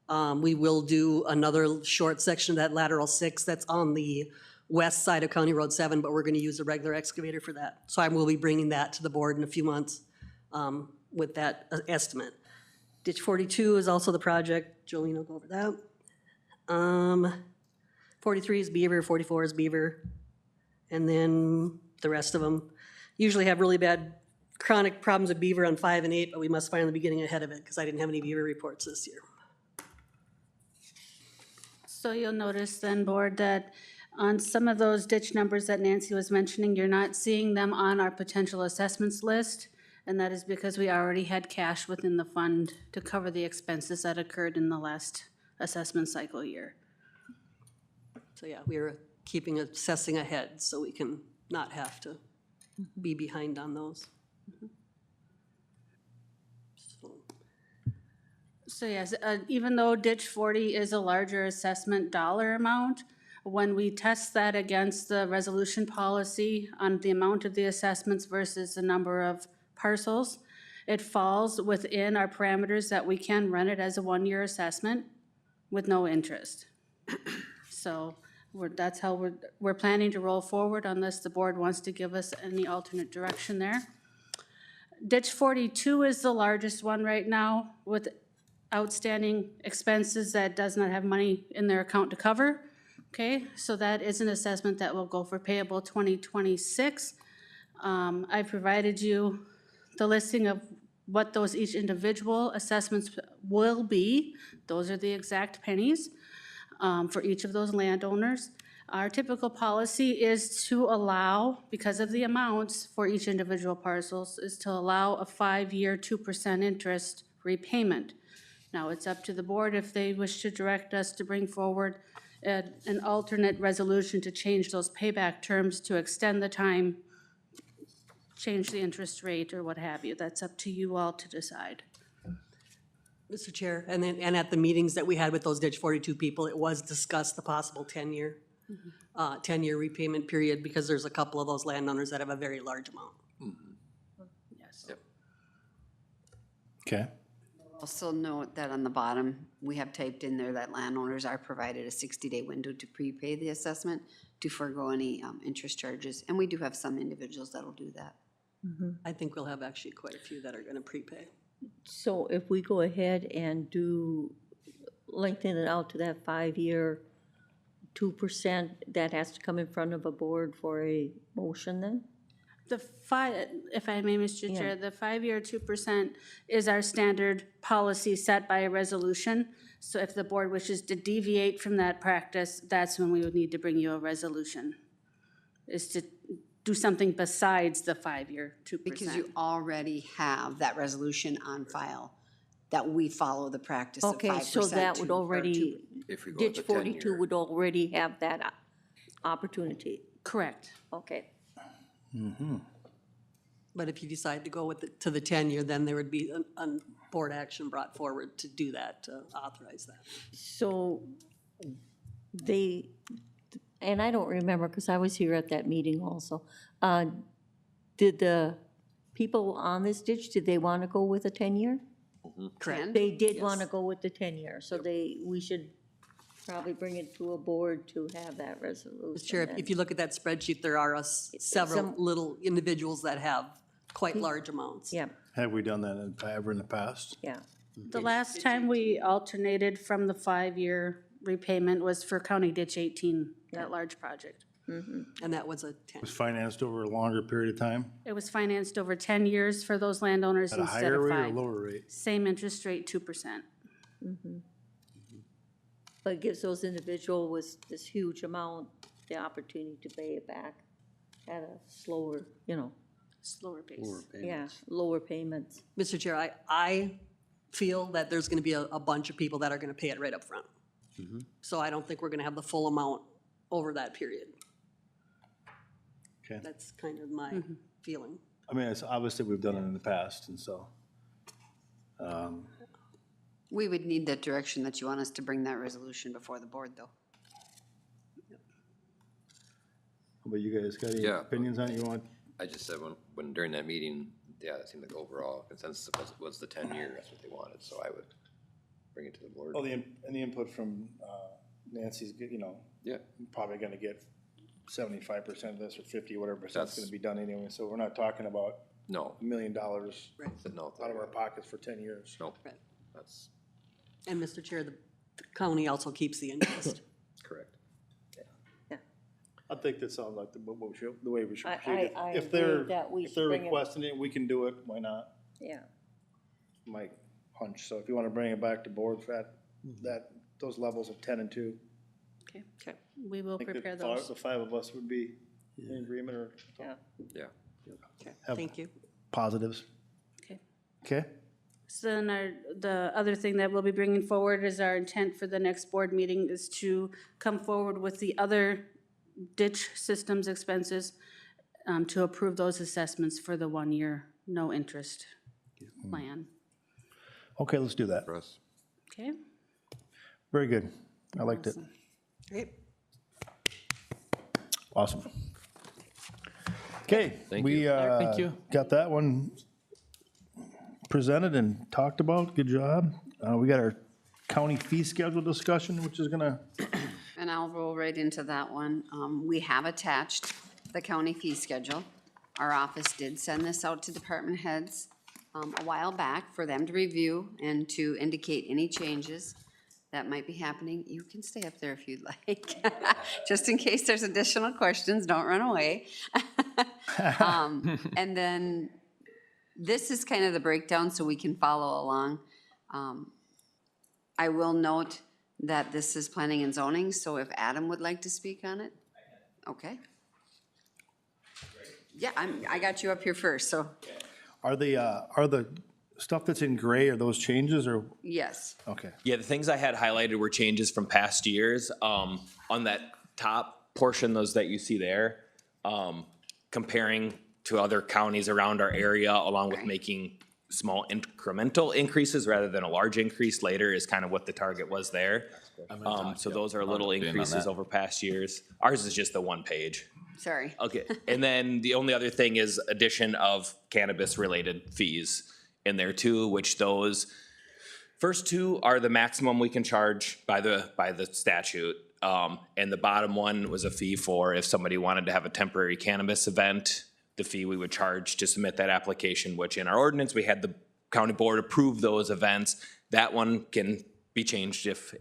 We will do another short section of that lateral 6 that's on the west side of County Road 7, but we're gonna use a regular excavator for that. So I will be bringing that to the board in a few months with that estimate. Ditch 42 is also the project. Jolene will go over that. 43 is beaver, 44 is beaver. And then the rest of them usually have really bad chronic problems with beaver on 5 and 8, but we must finally be getting ahead of it because I didn't have any beaver reports this year. So you'll notice then, Board, that on some of those ditch numbers that Nancy was mentioning, you're not seeing them on our potential assessments list, and that is because we already had cash within the fund to cover the expenses that occurred in the last assessment cycle year. So yeah, we're keeping assessing ahead so we can not have to be behind on those. So yes, even though ditch 40 is a larger assessment dollar amount, when we test that against the resolution policy on the amount of the assessments versus the number of parcels, it falls within our parameters that we can run it as a 1-year assessment with no interest. So that's how we're planning to roll forward unless the board wants to give us any alternate direction there. Ditch 42 is the largest one right now with outstanding expenses that does not have money in their account to cover. Okay, so that is an assessment that will go for payable 2026. I provided you the listing of what those each individual assessments will be. Those are the exact pennies for each of those landowners. Our typical policy is to allow, because of the amounts for each individual parcels, is to allow a 5-year 2% interest repayment. Now, it's up to the board if they wish to direct us to bring forward an alternate resolution to change those payback terms, to extend the time, change the interest rate, or what have you. That's up to you all to decide. Mr. Chair, and at the meetings that we had with those Ditch 42 people, it was discussed the possible 10-year repayment period, because there's a couple of those landowners that have a very large amount. Yes. Okay. Also note that on the bottom, we have typed in there that landowners are provided a 60-day window to prepay the assessment to forego any interest charges. And we do have some individuals that'll do that. I think we'll have actually quite a few that are going to prepay. So if we go ahead and lengthen it out to that 5-year, 2%, that has to come in front of a board for a motion then? If I may, Mr. Chair, the 5-year 2% is our standard policy set by a resolution. So if the board wishes to deviate from that practice, that's when we would need to bring you a resolution, is to do something besides the 5-year 2%. Because you already have that resolution on file, that we follow the practice of 5%. Okay, so that would already, If we go Ditch with the 42 10-year. would already have that opportunity. Correct. Okay. But if you decide to go to the 10-year, then there would be a board action brought forward to do that, to authorize that. So and I don't remember because I was here at that meeting also. Did the people on this ditch, did they want to go with a 10-year? Correct. They did want to go with the 10-year, so we should probably bring it to a board to have that resolution. Mr. Chair, then. if you look at that spreadsheet, there are several little individuals that have quite large amounts. Yeah, Have we done that ever in the past? yeah. The last time we alternated from the 5-year repayment was for County Ditch 18, that large project. And that was a 10. Was financed over a longer period of time? It was financed over 10 years for those landowners At a instead higher of rate or 5. lower rate? Same interest rate, 2%. But it gives those individuals with this huge amount the opportunity to pay it back at a slower, Slower pace. lower payments. Mr. Chair, I feel that there's going to be a bunch of people that are going to pay it right up front. So I don't think we're going to have the full amount over that period. Okay. That's kind of my feeling. I mean, it's obviously we've done it in the past, and so. We would need that direction that you want us to bring that resolution before the board, though. But you guys got any Yeah. opinions on it you want? I just said when during that meeting, yeah, it seemed like overall consensus was the 10-year, that's what they wanted, so I would bring it to the board. Oh, and the input from Nancy's, Yeah, probably gonna get 75% of this or 50, whatever percent's That's- gonna be done anyway, so we're not talking about no, $1 million out no, of our pockets for 10 years. no, Right. that's And Mr. Chair, the county also keeps the interest. correct. I think that sounds like the way we should I- proceed. I If agree they're, that we if they're should bring it- requesting it, we can do it, why not? Yeah. My hunch, so if you wanna bring it back to board for those levels of 10 and 2. Okay. We will I think prepare that those. the 5 of us would be in agreement or Yeah, Okay, Have- thank you. positives. Okay. Okay? So then the other thing that we'll be bringing forward is our intent for the next board meeting is to come forward with the other ditch systems expenses to approve those assessments for the 1-year no interest plan. Okay, let's do that. for us. Okay? Very good. I liked it. Great. Awesome. Okay. Thank we, you. Thank you. Got that one presented and talked about. Good job. We got our county fee schedule discussion, which is gonna, And I'll roll right into that one. We have attached the county fee schedule. Our office did send this out to department heads a while back for them to review and to indicate any changes that might be happening. You can stay up there if you'd like, just in case there's additional questions, don't run away. And then this is kind of the breakdown so we can follow along. I will note that this is planning and zoning, so if Adam would like to speak on it? Okay. Yeah, I got you up here first, so, Are the stuff that's in gray, are those changes or, yes. okay. Yeah, the things I had highlighted were changes from past years. On that top portion, those that you see there, comparing to other counties around our area, along with making small incremental increases rather than a large increase later is kind of what the target was there. So those are little increases over past years. Ours is just the one page. Sorry. Okay, and then the only other thing is addition of cannabis-related fees in there too, which those first two are the maximum we can charge by the statute. And the bottom one was a fee for if somebody wanted to have a temporary cannabis event, the fee we would charge to submit that application, which in our ordinance, we had the county board approve those events. That one can be changed if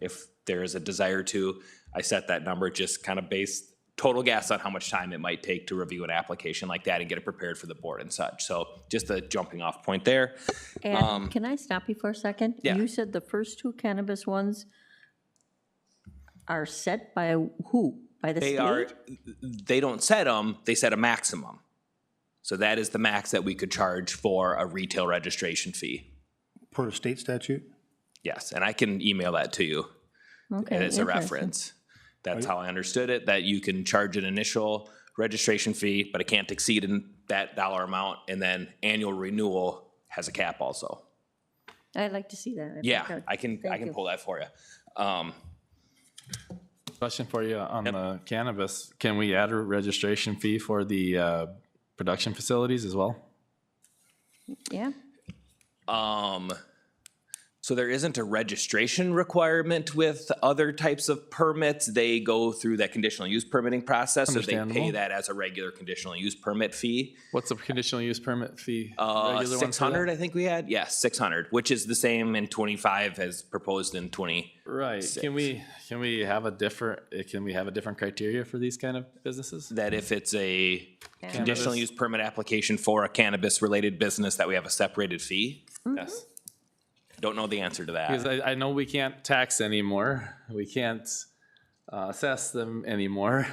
there is a desire to. I set that number just kind of based total guess on how much time it might take to review an application like that and get it prepared for the board and such. So just a jumping off point there. And can I stop you for a second? Yeah. You said the first two cannabis ones are set by who? By the state? They don't set them, they set a maximum. So that is the max that we could charge for a retail registration fee. Per state statute? Yes, and I can email that to you. Okay, And it's a interesting. reference. That's how I understood it, that you can charge an initial registration fee, but it can't exceed in that dollar amount, and then annual renewal has a cap also. I'd like to see that. think Yeah, that- I can thank you. pull that for you. Question for you on the cannabis. Can we add a registration fee for the production facilities as well? Yeah, So there isn't a registration requirement with other types of permits. They go through that conditional use permitting process, so they pay Understandable. that as a regular conditional use permit fee. What's the conditional use permit fee? Regular one for that? 600, I think we had. Yes, 600, which is the same in 25 as proposed in 20. Right. Can we have a different criteria for these kind of businesses? That if it's a conditional use permit application for a cannabis-related business, that we have a separated fee. Yes. Don't know the answer to Because that. I know we can't tax anymore. We can't assess them anymore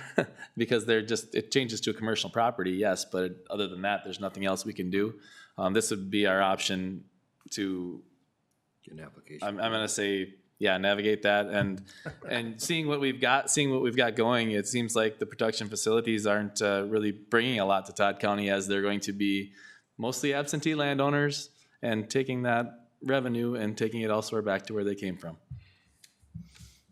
because it changes to a commercial property, yes, but other than that, there's nothing else we can do. This would be our option to, Get an application. I'm gonna say, yeah, navigate that and seeing what we've got going, it seems like the production facilities aren't really bringing a lot to Todd County as they're going to be mostly absentee landowners and taking that revenue and taking it elsewhere back to where they came from.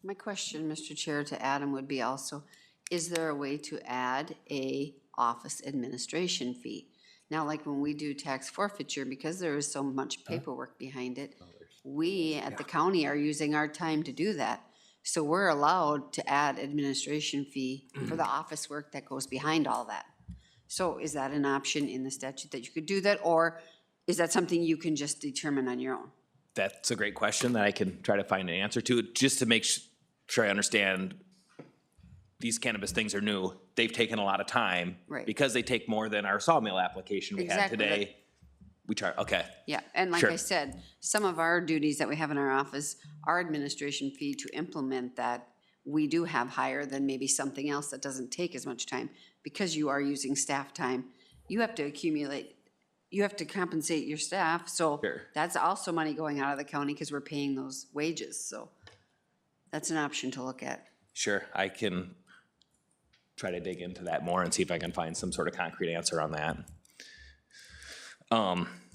My question, Mr. Chair, to Adam would be also, is there a way to add a office administration fee? Now, like when we do tax forfeiture, because there is so much paperwork behind it, we at the county are using our time to do that. So we're allowed to add administration fee for the office work that goes behind all that. So is that an option in the statute that you could do that, or is that something you can just determine on your own? That's a great question that I can try to find an answer to, just to make sure I understand. These cannabis things are new. They've taken a lot of time. Right. Because they take more than our sawmill application we had Exactly, today. We charge, okay. Yeah, and like Sure. I said, some of our duties that we have in our office, our administration fee to implement that, we do have higher than maybe something else that doesn't take as much time. Because you are using staff time, you have to accumulate, you have to compensate your staff, so Sure. that's also money going out of the county because we're paying those wages, so that's an option to look at. Sure, I can try to dig into that more and see if I can find some sort of concrete answer on that.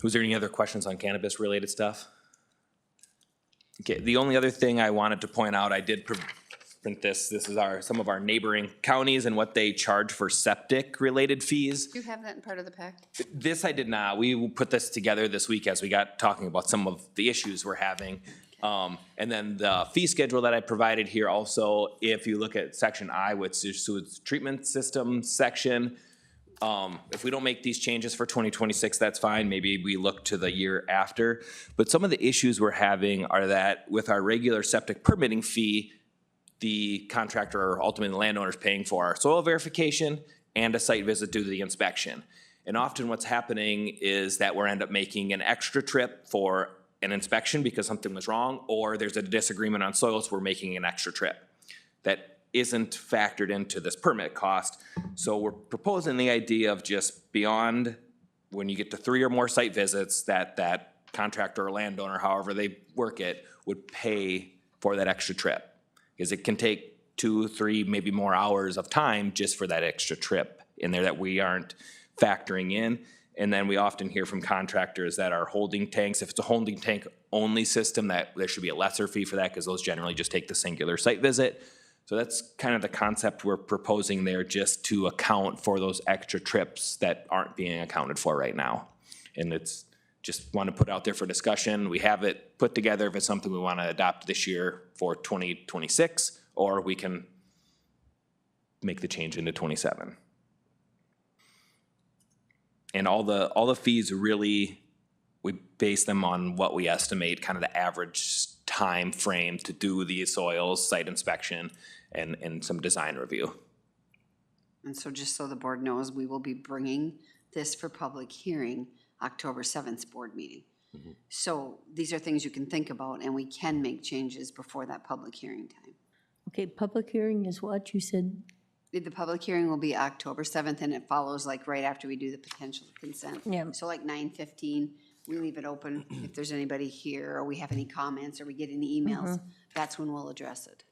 Was there any other questions on cannabis-related stuff? Okay, the only other thing I wanted to point out, I did print this. This is some of our neighboring counties and what they charge for septic-related fees. Do you have that in part of the pack? This I did not. We put this together this week as we got talking about some of the issues we're having. And then the fee schedule that I provided here also, if you look at section I, which is sewage treatment system section, If we don't make these changes for 2026, that's fine. Maybe we look to the year after. But some of the issues we're having are that with our regular septic permitting fee, the contractor or ultimately the landowner is paying for our soil verification and a site visit due to the inspection. And often what's happening is that we're end up making an extra trip for an inspection because something was wrong, or there's a disagreement on soils, we're making an extra trip that isn't factored into this permit cost. So we're proposing the idea of just beyond, when you get to 3 or more site visits, that contractor or landowner, however they work it, would pay for that extra trip. Because it can take 2, 3, maybe more hours of time just for that extra trip in there that we aren't factoring in. And then we often hear from contractors that are holding tanks, if it's a holding tank only system, that there should be a lesser fee for that because those generally just take the singular site visit. So that's kind of the concept we're proposing there, just to account for those extra trips that aren't being accounted for right now. And it's just want to put out there for discussion. We have it put together if it's something we want to adopt this year for 2026, or we can make the change into 27. And all the fees really, we base them on what we estimate kind of the average time frame to do the soils, site inspection, and some design review. And so just so the board knows, we will be bringing this for public hearing October 7th board meeting. So these are things you can think about, and we can make changes before that public hearing time. Okay, public hearing is what you said? The public hearing will be October 7th, and it follows like right after we do the potential consent. Yeah. So like 9:15, we leave it open. If there's anybody here, or we have any comments, or we get any emails, that's when we'll address it.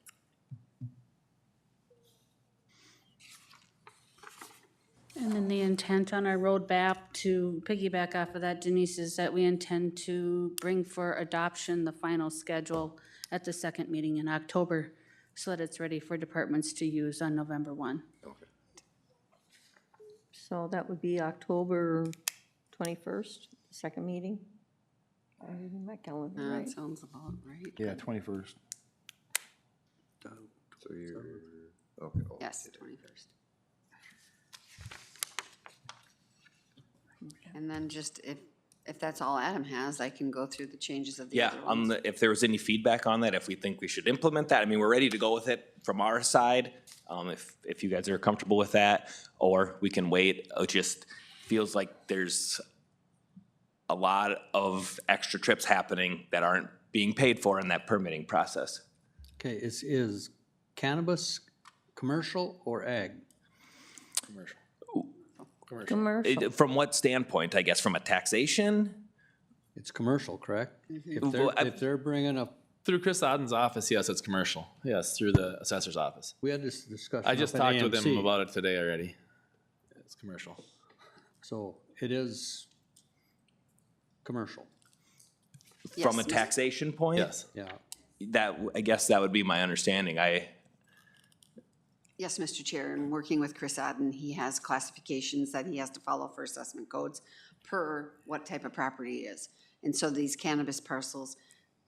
And then the intent on our roadmap, to piggyback off of that, Denise, is that we intend to bring for adoption the final schedule at the second meeting in October, so that it's ready for departments to use on November 1. So that would be October 21st, second meeting? I'm reading my calendar, right? That sounds about right. Yeah, 21st. So you're, okay. Yes, the 21st. And then just if that's all Adam has, I can go through the changes of the Yeah, other ones. if there was any feedback on that, if we think we should implement that, I mean, we're ready to go with it from our side. If you guys are comfortable with that, or we can wait. It just feels like there's a lot of extra trips happening that aren't being paid for in that permitting process. Okay, is cannabis commercial or ag? Commercial. From what standpoint, I guess, from a taxation? It's commercial, correct? Well, If they're bringing up, Through Chris Odden's office, yes, it's commercial. Yes, through the assessor's office. we had this discussion. I just up at talked with him AMC. about it today already. It's commercial. So it is commercial, From a Yes. taxation point? Yes. yeah. I guess that would be my understanding. Yes, Mr. Chair, and working with Chris Odden, he has classifications that he has to follow for assessment codes per what type of property it is. And so these cannabis parcels,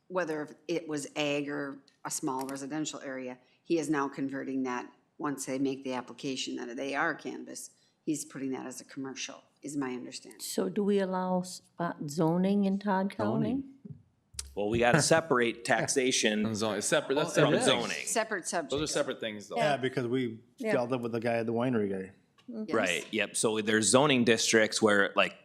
whether it was ag or a small residential area, he is now converting that, once they make the application that they are cannabis, he's putting that as a commercial, is my understanding. So do we allow spot zoning in Todd County? Well, we gotta separate taxation And zone, it's separate, that's from separate. zoning. Separate subjects. Those are separate things, though. Yeah, because we Yeah. dealt with the guy, the winery guy. Yes. Right, yep, so there's zoning districts where like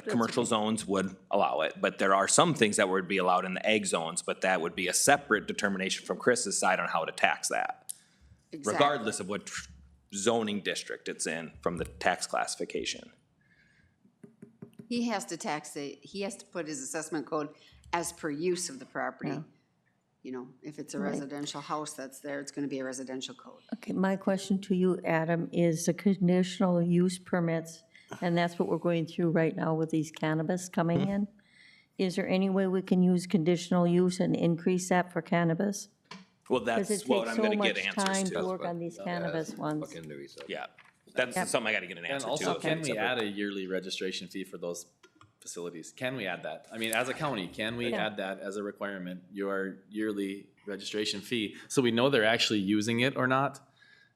commercial zones would allow it, but there are some things that would be allowed in the ag zones, but that would be a separate determination from Chris's side on how to tax that. Exactly. Regardless of what zoning district it's in from the tax classification. He has to he has to put his assessment code as per use of the property. Yeah. You know, if it's a Right. residential house that's there, it's gonna be a residential code. Okay, my question to you, Adam, is the conditional use permits, and that's what we're going through right now with these cannabis coming in. Is there any way we can use conditional use and increase that for cannabis? Well, Because that's it what takes I'm so gonna much get time answers to to. work on these cannabis ones. Look into, he said. Yeah, that's Yep. something I gotta get an And answer to. also, can we Separate. add a yearly registration fee for those facilities? Can we add that? I mean, as a county, can we Yeah. add that as a requirement, your yearly registration fee, so we know they're actually using it or not?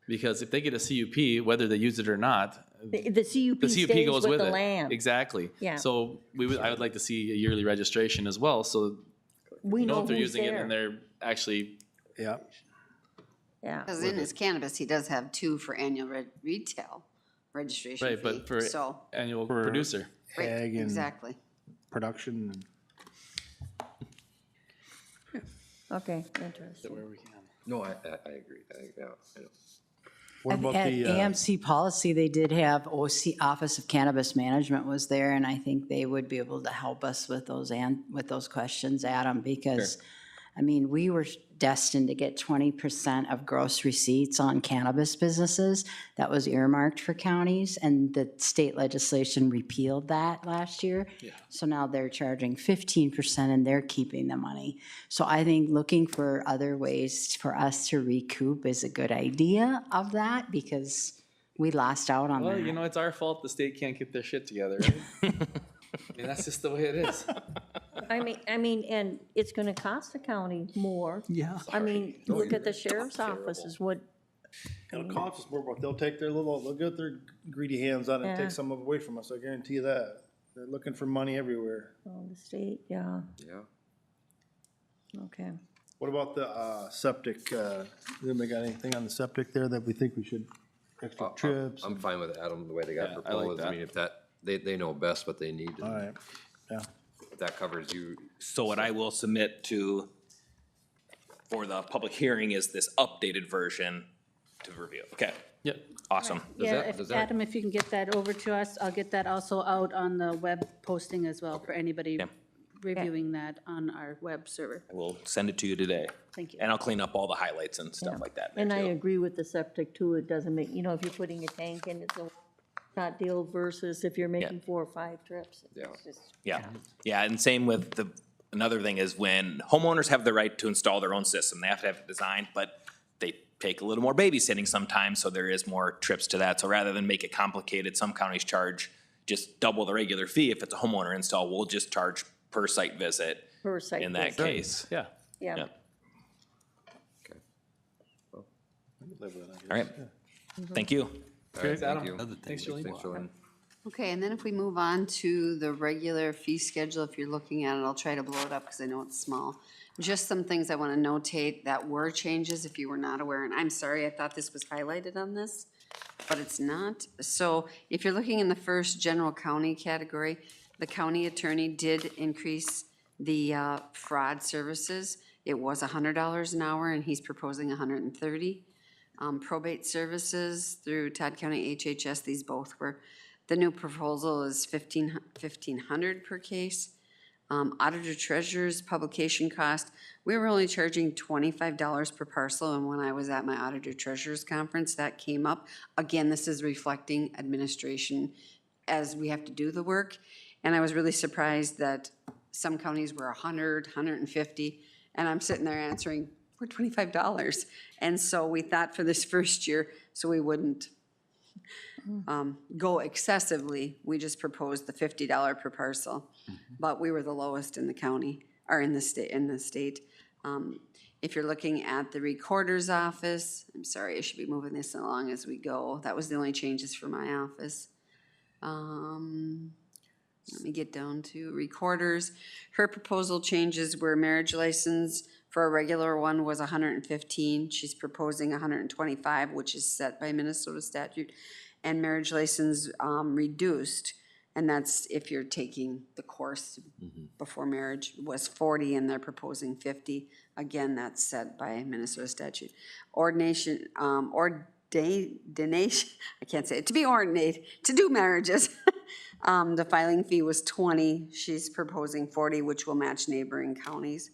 Because if they get a CUP, whether they use it or not, The the CUP CUP stays goes with with the it. land. Exactly. Yeah. So I would like to see a yearly registration as well, so We you know know if they're who's using it and there. they're actually, Yeah. Yeah. Because in his cannabis, he does have 2 for annual retail registration fee. right, but for So, annual producer. right, Ag and exactly. production and. Okay, interesting. Where we can. No, I agree. Yeah, I know. What about At the, AMC policy, they did have OC, Office of Cannabis Management was there, and I think they would be able to help us with those questions, Adam, because, I mean, we were destined to get 20% of gross receipts on cannabis businesses. That was earmarked for counties, and the state legislation repealed that last year. Yeah. So now they're charging 15% and they're keeping the money. So I think looking for other ways for us to recoup is a good idea of that, because we lost out on Well, that. you know, it's our fault the state can't get their shit together, right? I mean, that's just the way it is. I mean, and it's gonna cost the county more. Yeah. I mean, look at the sheriff's office is what, it'll cost us more, but they'll take they'll get their greedy hands on it and Yeah. take some of it away from us, I guarantee you that. They're looking for money everywhere. the state, yeah, Yeah. okay. What about the septic? Anybody got anything on the septic there that we think we should, extra trips? I'm fine with Adam, the way they got Yeah, I like proposed. I that. mean, if they know best what they need. and All right, yeah. If that covers you, So what I will submit for the public hearing is this updated version to review. Okay, Yep. awesome. Yeah, Adam, if you can get that over to us, I'll get that also out on the web posting as well for anybody Yeah. reviewing that on our web server. I will send it to you today. Thank you. And I'll clean up all the highlights and stuff like that. And I too. agree with the septic too, it doesn't make, if you're putting a tank in, it's a not deal versus if you're making 4 or 5 trips. Yeah. It's just- Yeah, and same with another thing is when homeowners have the right to install their own system, they have to have it designed, but they take a little more babysitting sometimes, so there is more trips to that. So rather than make it complicated, some counties charge just double the regular fee. If it's a homeowner install, we'll just charge per site visit Per site in that visit. case. Yeah. Yeah, Yeah. okay. Live with it, I guess. All right, thank you. All right, thank Adam. you. Thanks, Julie. Thanks, Julian. Okay, and then if we move on to the regular fee schedule, if you're looking at it, I'll try to blow it up because I know it's small. Just some things I want to notate that were changes if you were not aware, and I'm sorry, I thought this was highlighted on this, but it's not. So if you're looking in the first general county category, the county attorney did increase the fraud services. It was $100 an hour, and he's proposing $130. Probate services through Todd County HHS, these both were. The new proposal is $1,500 per case. Auditor treasurer's publication cost, we were only charging $25 per parcel, and when I was at my auditor treasurer's conference, that came up. Again, this is reflecting administration as we have to do the work, and I was really surprised that some counties were 100, 150, and I'm sitting there answering, we're $25. And so we thought for this first year, so we wouldn't go excessively, we just proposed the $50 per parcel. But we were the lowest in the county, or in the state. If you're looking at the recorder's office, I'm sorry, I should be moving this along as we go. That was the only changes for my office. Let me get down to recorders. Her proposal changes were marriage license for a regular one was 115. She's proposing 125, which is set by Minnesota statute. And marriage license reduced, and that's if you're taking the course before marriage, was 40, and they're proposing 50. Again, that's set by Minnesota statute. Ordination, ordination, I can't say it, to be ordinated, to do marriages. The filing fee was 20. She's proposing 40, which will match neighboring counties.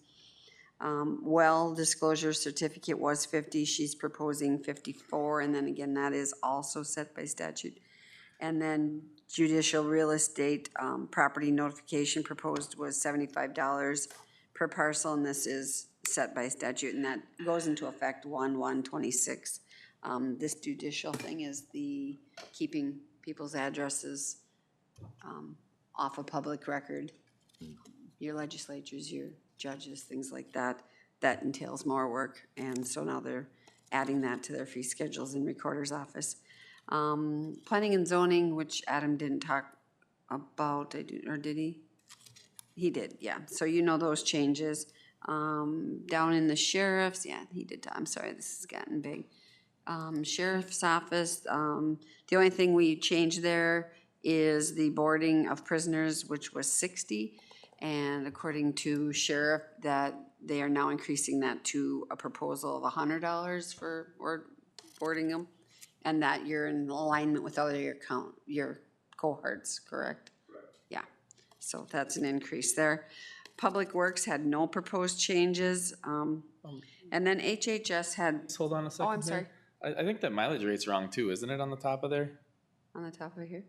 Well, disclosure certificate was 50. She's proposing 54, and then again, that is also set by statute. And then judicial real estate property notification proposed was $75 per parcel, and this is set by statute, and that goes into effect 1/1/26. This judicial thing is the keeping people's addresses off a public record. Your legislatures, your judges, things like that, that entails more work, and so now they're adding that to their fee schedules in recorder's office. Planning and zoning, which Adam didn't talk about, or did he? He did, yeah. So you know those changes. Down in the sheriff's, yeah, he did. I'm sorry, this has gotten big. Sheriff's office, the only thing we changed there is the boarding of prisoners, which was 60. And according to sheriff, that they are now increasing that to a proposal of $100 for boarding them. And that you're in alignment with other your cohorts, correct? Yeah, so that's an increase there. Public Works had no proposed changes. And then HHS had, Just hold on a second. oh, I'm sorry, I think that mileage rate's wrong too, isn't it, on the top of there? on the top of here.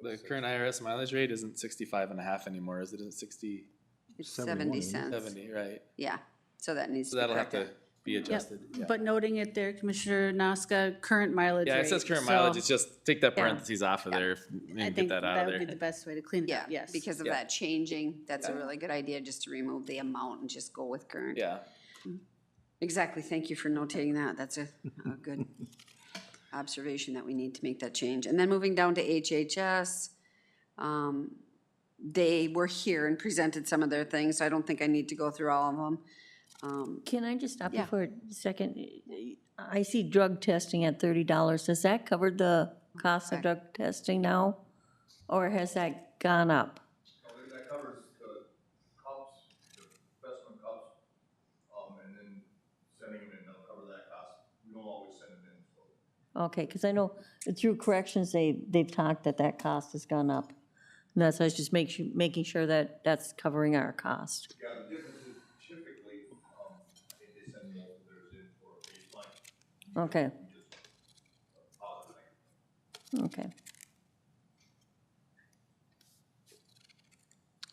The current IRS mileage rate isn't 65.5 anymore, is it? Is it 60, It's 70 cents. 70, right? Yeah, so that needs So to be that'll have to corrected. be adjusted. Yeah. But noting it there, Commissioner Noska, current mileage rate. Yeah, it says current So mileage, it's just take that Yeah. parentheses off of there, I and think get that out of would be there. the best way to clean it Yeah, up, yes. because of that changing, that's a really good idea, just to remove the amount and just go with current. Yeah, Exactly, thank you for notating that, that's a good observation that we need to make that change. And then moving down to HHS, they were here and presented some of their things, so I don't think I need to go through all of them. Can I just stop you Yeah. for a second? I see drug testing at $30. Does that cover the cost of drug testing now? Or has that gone up? That covers the cups, the specimen cups, and then sending them in, they'll cover that cost. We don't always send them in, so. Okay, because I know through corrections, they've talked that cost has gone up. And that's, I was just making sure that that's covering our cost. Yeah, the difference is typically, I think they send most of theirs in for a baseline. Okay, We just deposit it. okay.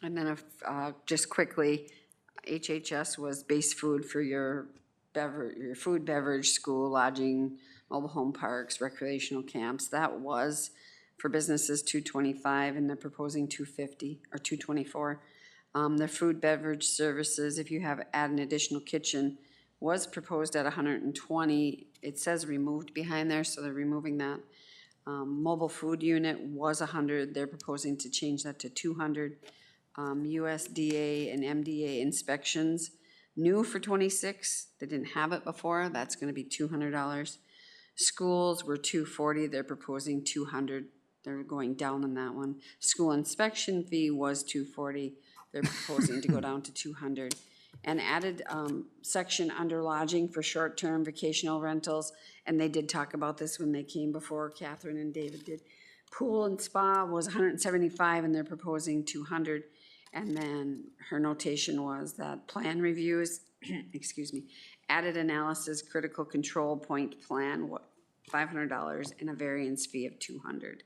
And then if, just quickly, HHS was base food for your food, beverage, school, lodging, mobile home parks, recreational camps. That was for businesses $225, and they're proposing $250 or $224. Their food, beverage services, if you have add an additional kitchen, was proposed at $120. It says removed behind there, so they're removing that. Mobile food unit was $100. They're proposing to change that to $200. USDA and MDA inspections, new for $26. They didn't have it before. That's going to be $200. Schools were $240. They're proposing $200. They're going down on that one. School inspection fee was $240. They're proposing to go down to $200. And added section under lodging for short-term vacational rentals. And they did talk about this when they came before, Catherine and David did. Pool and spa was $175, and they're proposing $200. And then her notation was that plan reviews, excuse me, added analysis, critical control point plan, $500, and a variance fee of $200.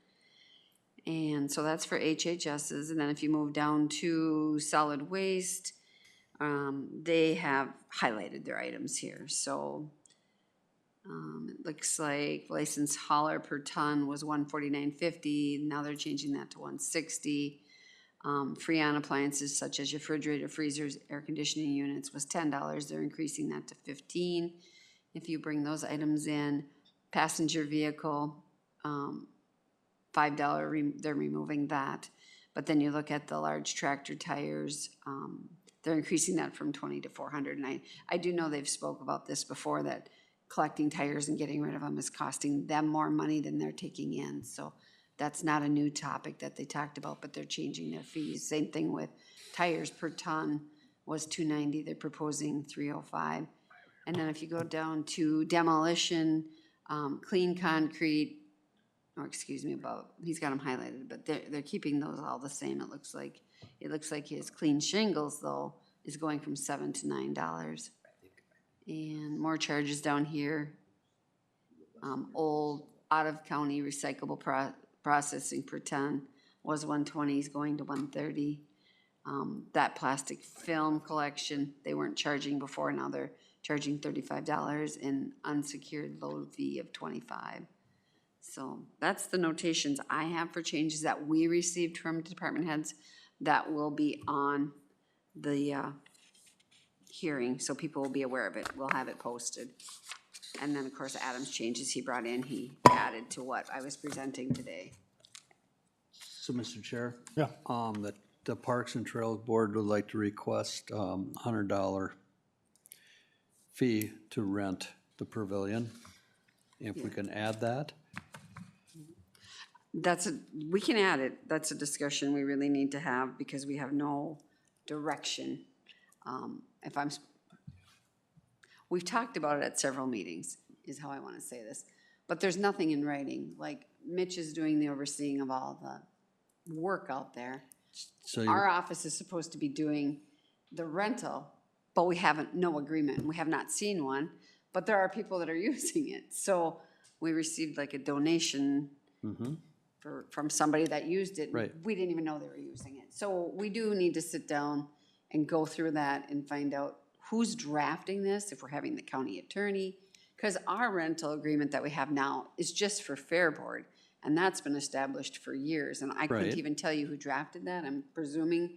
And so that's for HHS's. And then if you move down to solid waste, they have highlighted their items here. So it looks like license hauler per ton was $149.50. Now they're changing that to $160. Free-on appliances such as refrigerator, freezers, air conditioning units was $10. They're increasing that to $15 if you bring those items in. Passenger vehicle, $5, they're removing that. But then you look at the large tractor tires, they're increasing that from $20 to $400. And I do know they've spoke about this before, that collecting tires and getting rid of them is costing them more money than they're taking in. So that's not a new topic that they talked about, but they're changing their fees. Same thing with tires per ton was $290. They're proposing $305. And then if you go down to demolition, clean concrete, or excuse me, he's got them highlighted, but they're keeping those all the same. It looks like his clean shingles though is going from $7 to $9. And more charges down here. Old out of county recyclable processing per ton was $120, is going to $130. That plastic film collection, they weren't charging before, now they're charging $35, and unsecured load fee of $25. So that's the notations I have for changes that we received from department heads that will be on the hearing, so people will be aware of it. We'll have it posted. And then, of course, Adam's changes he brought in, he added to what I was presenting today. So, Mr. Chair? Yeah. The Parks and Trails Board would like to request $100 fee to rent the pavilion. If we can add that. We can add it, that's a discussion we really need to have, because we have no direction. We've talked about it at several meetings, is how I want to say this, but there's nothing in writing. Like, Mitch is doing the overseeing of all the work out there. So Our office is supposed to be doing the rental, but we haven't, no agreement, we have not seen one, but there are people that are using it. So we received like a donation from somebody that used it. Right. We didn't even know they were using it. So we do need to sit down and go through that and find out who's drafting this, if we're having the county attorney, because our rental agreement that we have now is just for Fair Board, and that's been established for years, and I couldn't Right. even tell you who drafted that. I'm presuming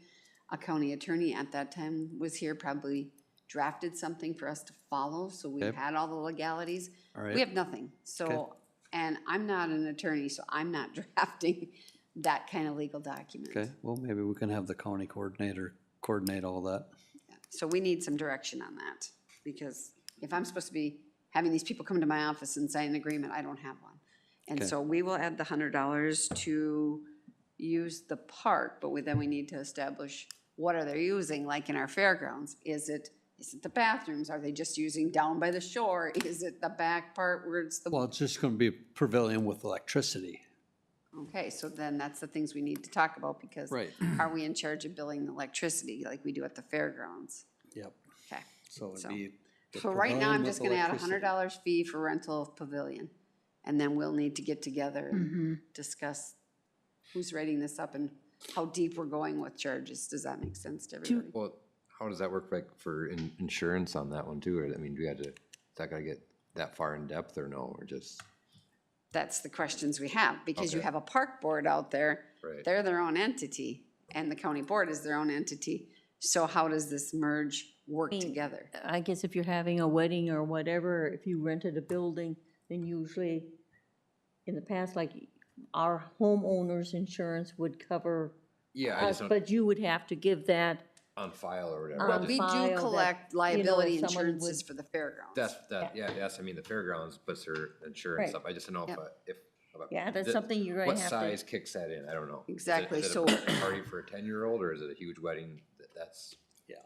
a county attorney at that time was here, probably drafted something for us to follow, so we Okay. had all the legalities. All right. We have nothing, so, and I'm not an attorney, so I'm not drafting that kind of legal document. Okay, well, maybe we can have the county coordinator coordinate all that. So we need some direction on that, because if I'm supposed to be having these people come to my office and sign an agreement, I don't have one. And Okay. so we will add the $100 to use the park, but then we need to establish what are they using, like in our fairgrounds. Is it the bathrooms? Are they just using down by the shore? Is it the back part where it's the? Well, it's just gonna be a pavilion with electricity. Okay, so then that's the things we need to talk about, because Right. are we in charge of billing the electricity like we do at the fairgrounds? Yep. Okay. So it'd So- be. the So right now, pavilion I'm with just gonna add electricity. $100 fee for rental of pavilion. And then we'll need to get together and discuss who's writing this up and how deep we're going with charges. Does that make sense to everybody? Well, how does that work like for insurance on that one too? Or, I mean, do we have to, is that gotta get that far in depth or no, or just? That's the questions we have, because you Okay. have a park board out there. Right. They're their own entity, and the county board is their own entity. So how does this merge, work together? I guess if you're having a wedding or whatever, if you rented a building, then usually, in the past, like, our homeowner's insurance would cover Yeah, I us, just don't, but you would have to give that, on file or whatever. Well, I just- we file do that, collect you know, liability if someone insurances would- for the fairgrounds. Yes, I mean, the fairgrounds puts their insurance Right. up. I just don't know if. yeah, that's the- something you're gonna What have to. size kicks that in? I don't know. Is it- Exactly, Is it so- a birthday party for a 10-year-old or is it a huge wedding? That's.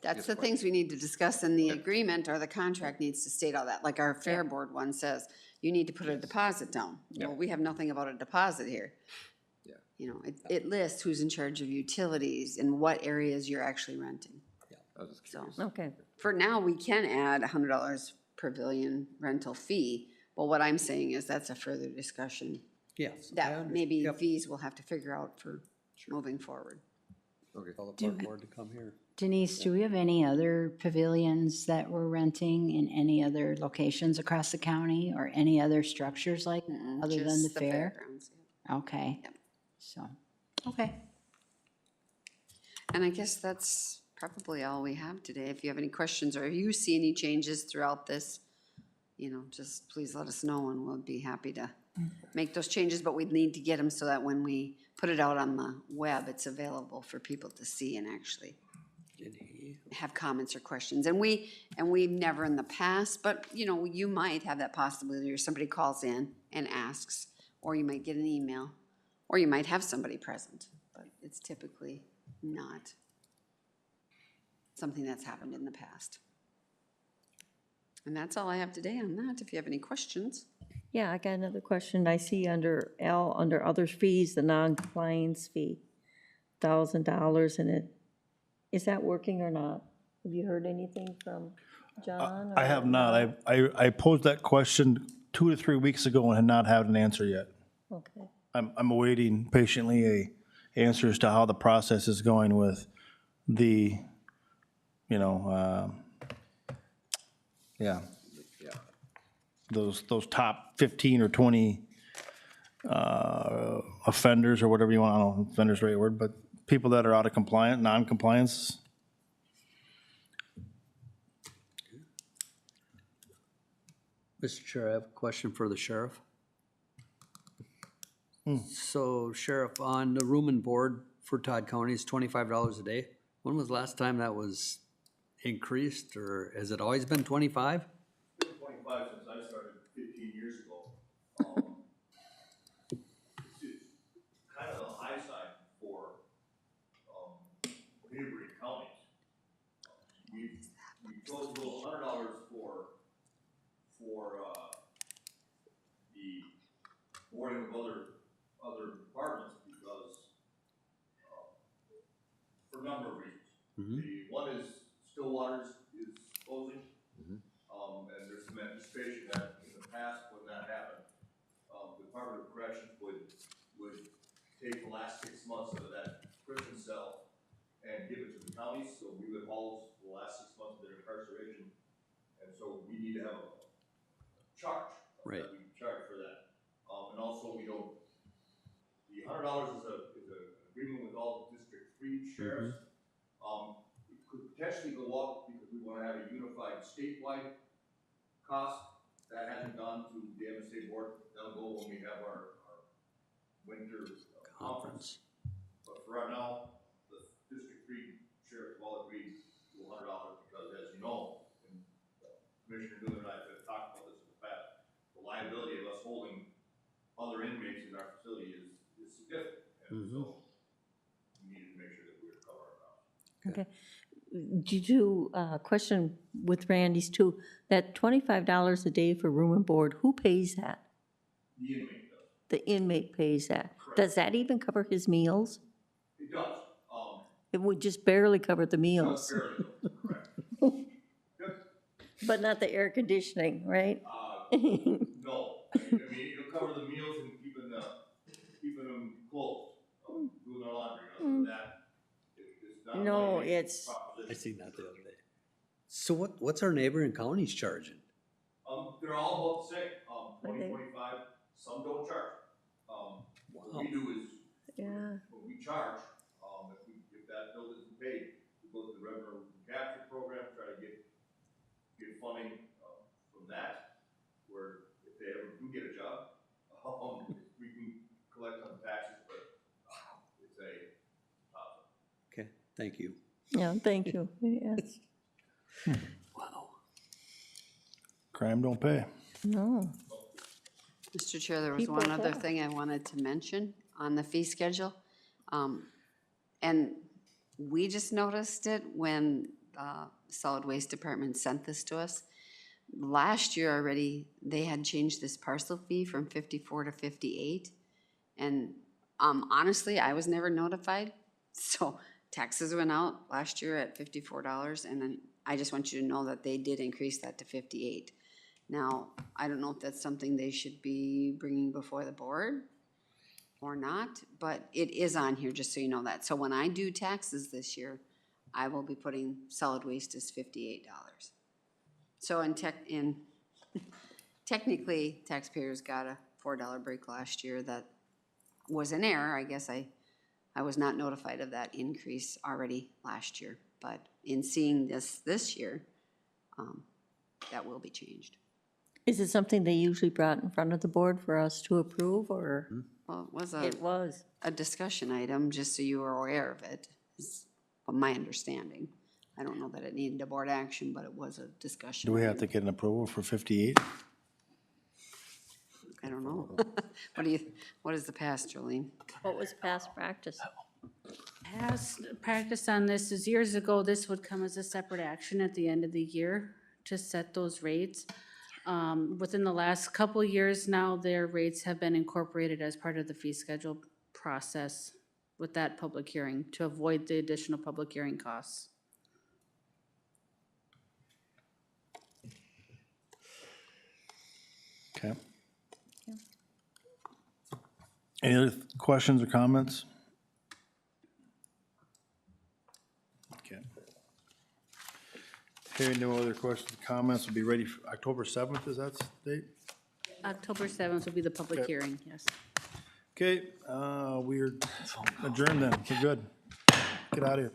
That's Just the question. things we need to discuss in the agreement, or the contract needs to state all that, like our Fair Board one says, you need to put a deposit down. Well, we have nothing about a deposit here. Yeah. You know, it lists who's in charge of utilities and what areas you're actually renting. I was just So, curious. Okay, for now, we can add $100 pavilion rental fee, but what I'm saying is that's a further discussion Yes. I that understand. maybe Yep. fees we'll have to figure out for moving forward. Tell the park board to come here. Denise, do we have any other pavilions that we're renting in any other locations across the county, or any other structures like, other than the Just fair? fairgrounds. Okay, Yep. so, okay. And I guess that's probably all we have today. If you have any questions, or if you see any changes throughout this, you know, just please let us know, and we'll be happy to make those changes, but we'd need to get them so that when we put it out on the web, it's available for people to see and actually have comments or questions. And we've never in the past, but, you know, you might have that possibility, or somebody calls in and asks, or you might get an email, or you might have somebody present, but it's typically not something that's happened in the past. And that's all I have today on that, if you have any questions. yeah, I got another question. I see under L, under other fees, the non-compliance fee, $1,000, and is that working or not? Have you heard anything from John? I have not. I posed that question 2 to 3 weeks ago and had not had an answer yet. Okay, I'm awaiting patiently answer as to how the process is going with the, you know, yeah. Those top 15 or 20 offenders, or whatever you want, I don't know if offender's the right word, but people that are out of compliance, non-compliance. Mr. Chair, I have a question for the sheriff. So Sheriff, on the room and board for Todd County is $25 a day. When was the last time that was increased, or has it always been 25? 25 since I started 15 years ago. It's kind of the high side for neighboring counties. We chose to go $100 for the boarding of other departments because for a number of reasons. The one is Stillwater's is closing. And there's some anticipation that in the past, when that happened, the Department of Corrections would take the last 6 months of that prison cell and give it to the counties, so we would hold the last 6 months of their incarceration. And so we need to have a charge. Right. We charge for that. And also we don't, the $100 is an agreement with all District 3 sheriffs. It could potentially go up because we want to have a unified statewide cost. That hasn't gone to the MSA board. That'll go when we have our winter conference. But for right now, the District 3 sheriffs have all agreed to $100 because, as you know, and Commissioner Newman and I have talked about this in the past, the liability of us holding other inmates in our facility is significant. And so we needed to make sure that we were covering our costs. Okay. Did you, question with Randy's too, that $25 a day for room and board, who pays that? The inmate does. The inmate pays that. Correct. Does that even cover his meals? It does. It would just barely cover the meals, Fairly does, correct. but not the air conditioning, right? No, I mean, it'll cover the meals and keeping them closed, doing their laundry. Other than that, it's not. No, like a it's, proposition. I seen that the other day. So what's our neighboring counties charging? They're all about the same, 20, Okay. 25, some don't charge. What we do is, yeah. when we charge, if that bill isn't paid, we go to the revenue capture program, try to get funding, from that, where if they ever do get a job, we can collect on taxes, but, it's a, Okay, thank you. Yeah, thank you, yes. Wow. Crime don't pay. No, Mr. Chair, there was People one other have. thing I wanted to mention on the fee schedule. And we just noticed it when Solid Waste Department sent this to us. Last year already, they had changed this parcel fee from 54 to 58. And honestly, I was never notified. So taxes went out last year at $54, and then I just want you to know that they did increase that to 58. Now, I don't know if that's something they should be bringing before the board or not, but it is on here, just so you know that. So when I do taxes this year, I will be putting solid waste as $58. So technically, taxpayers got a $4 break last year. That was an error. I guess I was not notified of that increase already last year, but in seeing this year, that will be changed. is it something they usually brought in front of the board for us to approve, or? Well, It was. a discussion item, just so you were aware of it, is my understanding. I don't know that it needed a board action, but it was a discussion. Do we have to get an approval for 58? I don't know. What is the past, Jolene? What was past practice? Past practice on this is years ago, this would come as a separate action at the end of the year to set those rates. Within the last couple years now, their rates have been incorporated as part of the fee schedule process with that public hearing to avoid the additional public hearing costs. Okay. Any other questions or comments? Okay. Hearing no other questions or comments, we'll be ready for October 7th, is that the date? October 7th will be the public Okay. hearing, yes. Okay, we're adjourned then, we're good. Get out of here.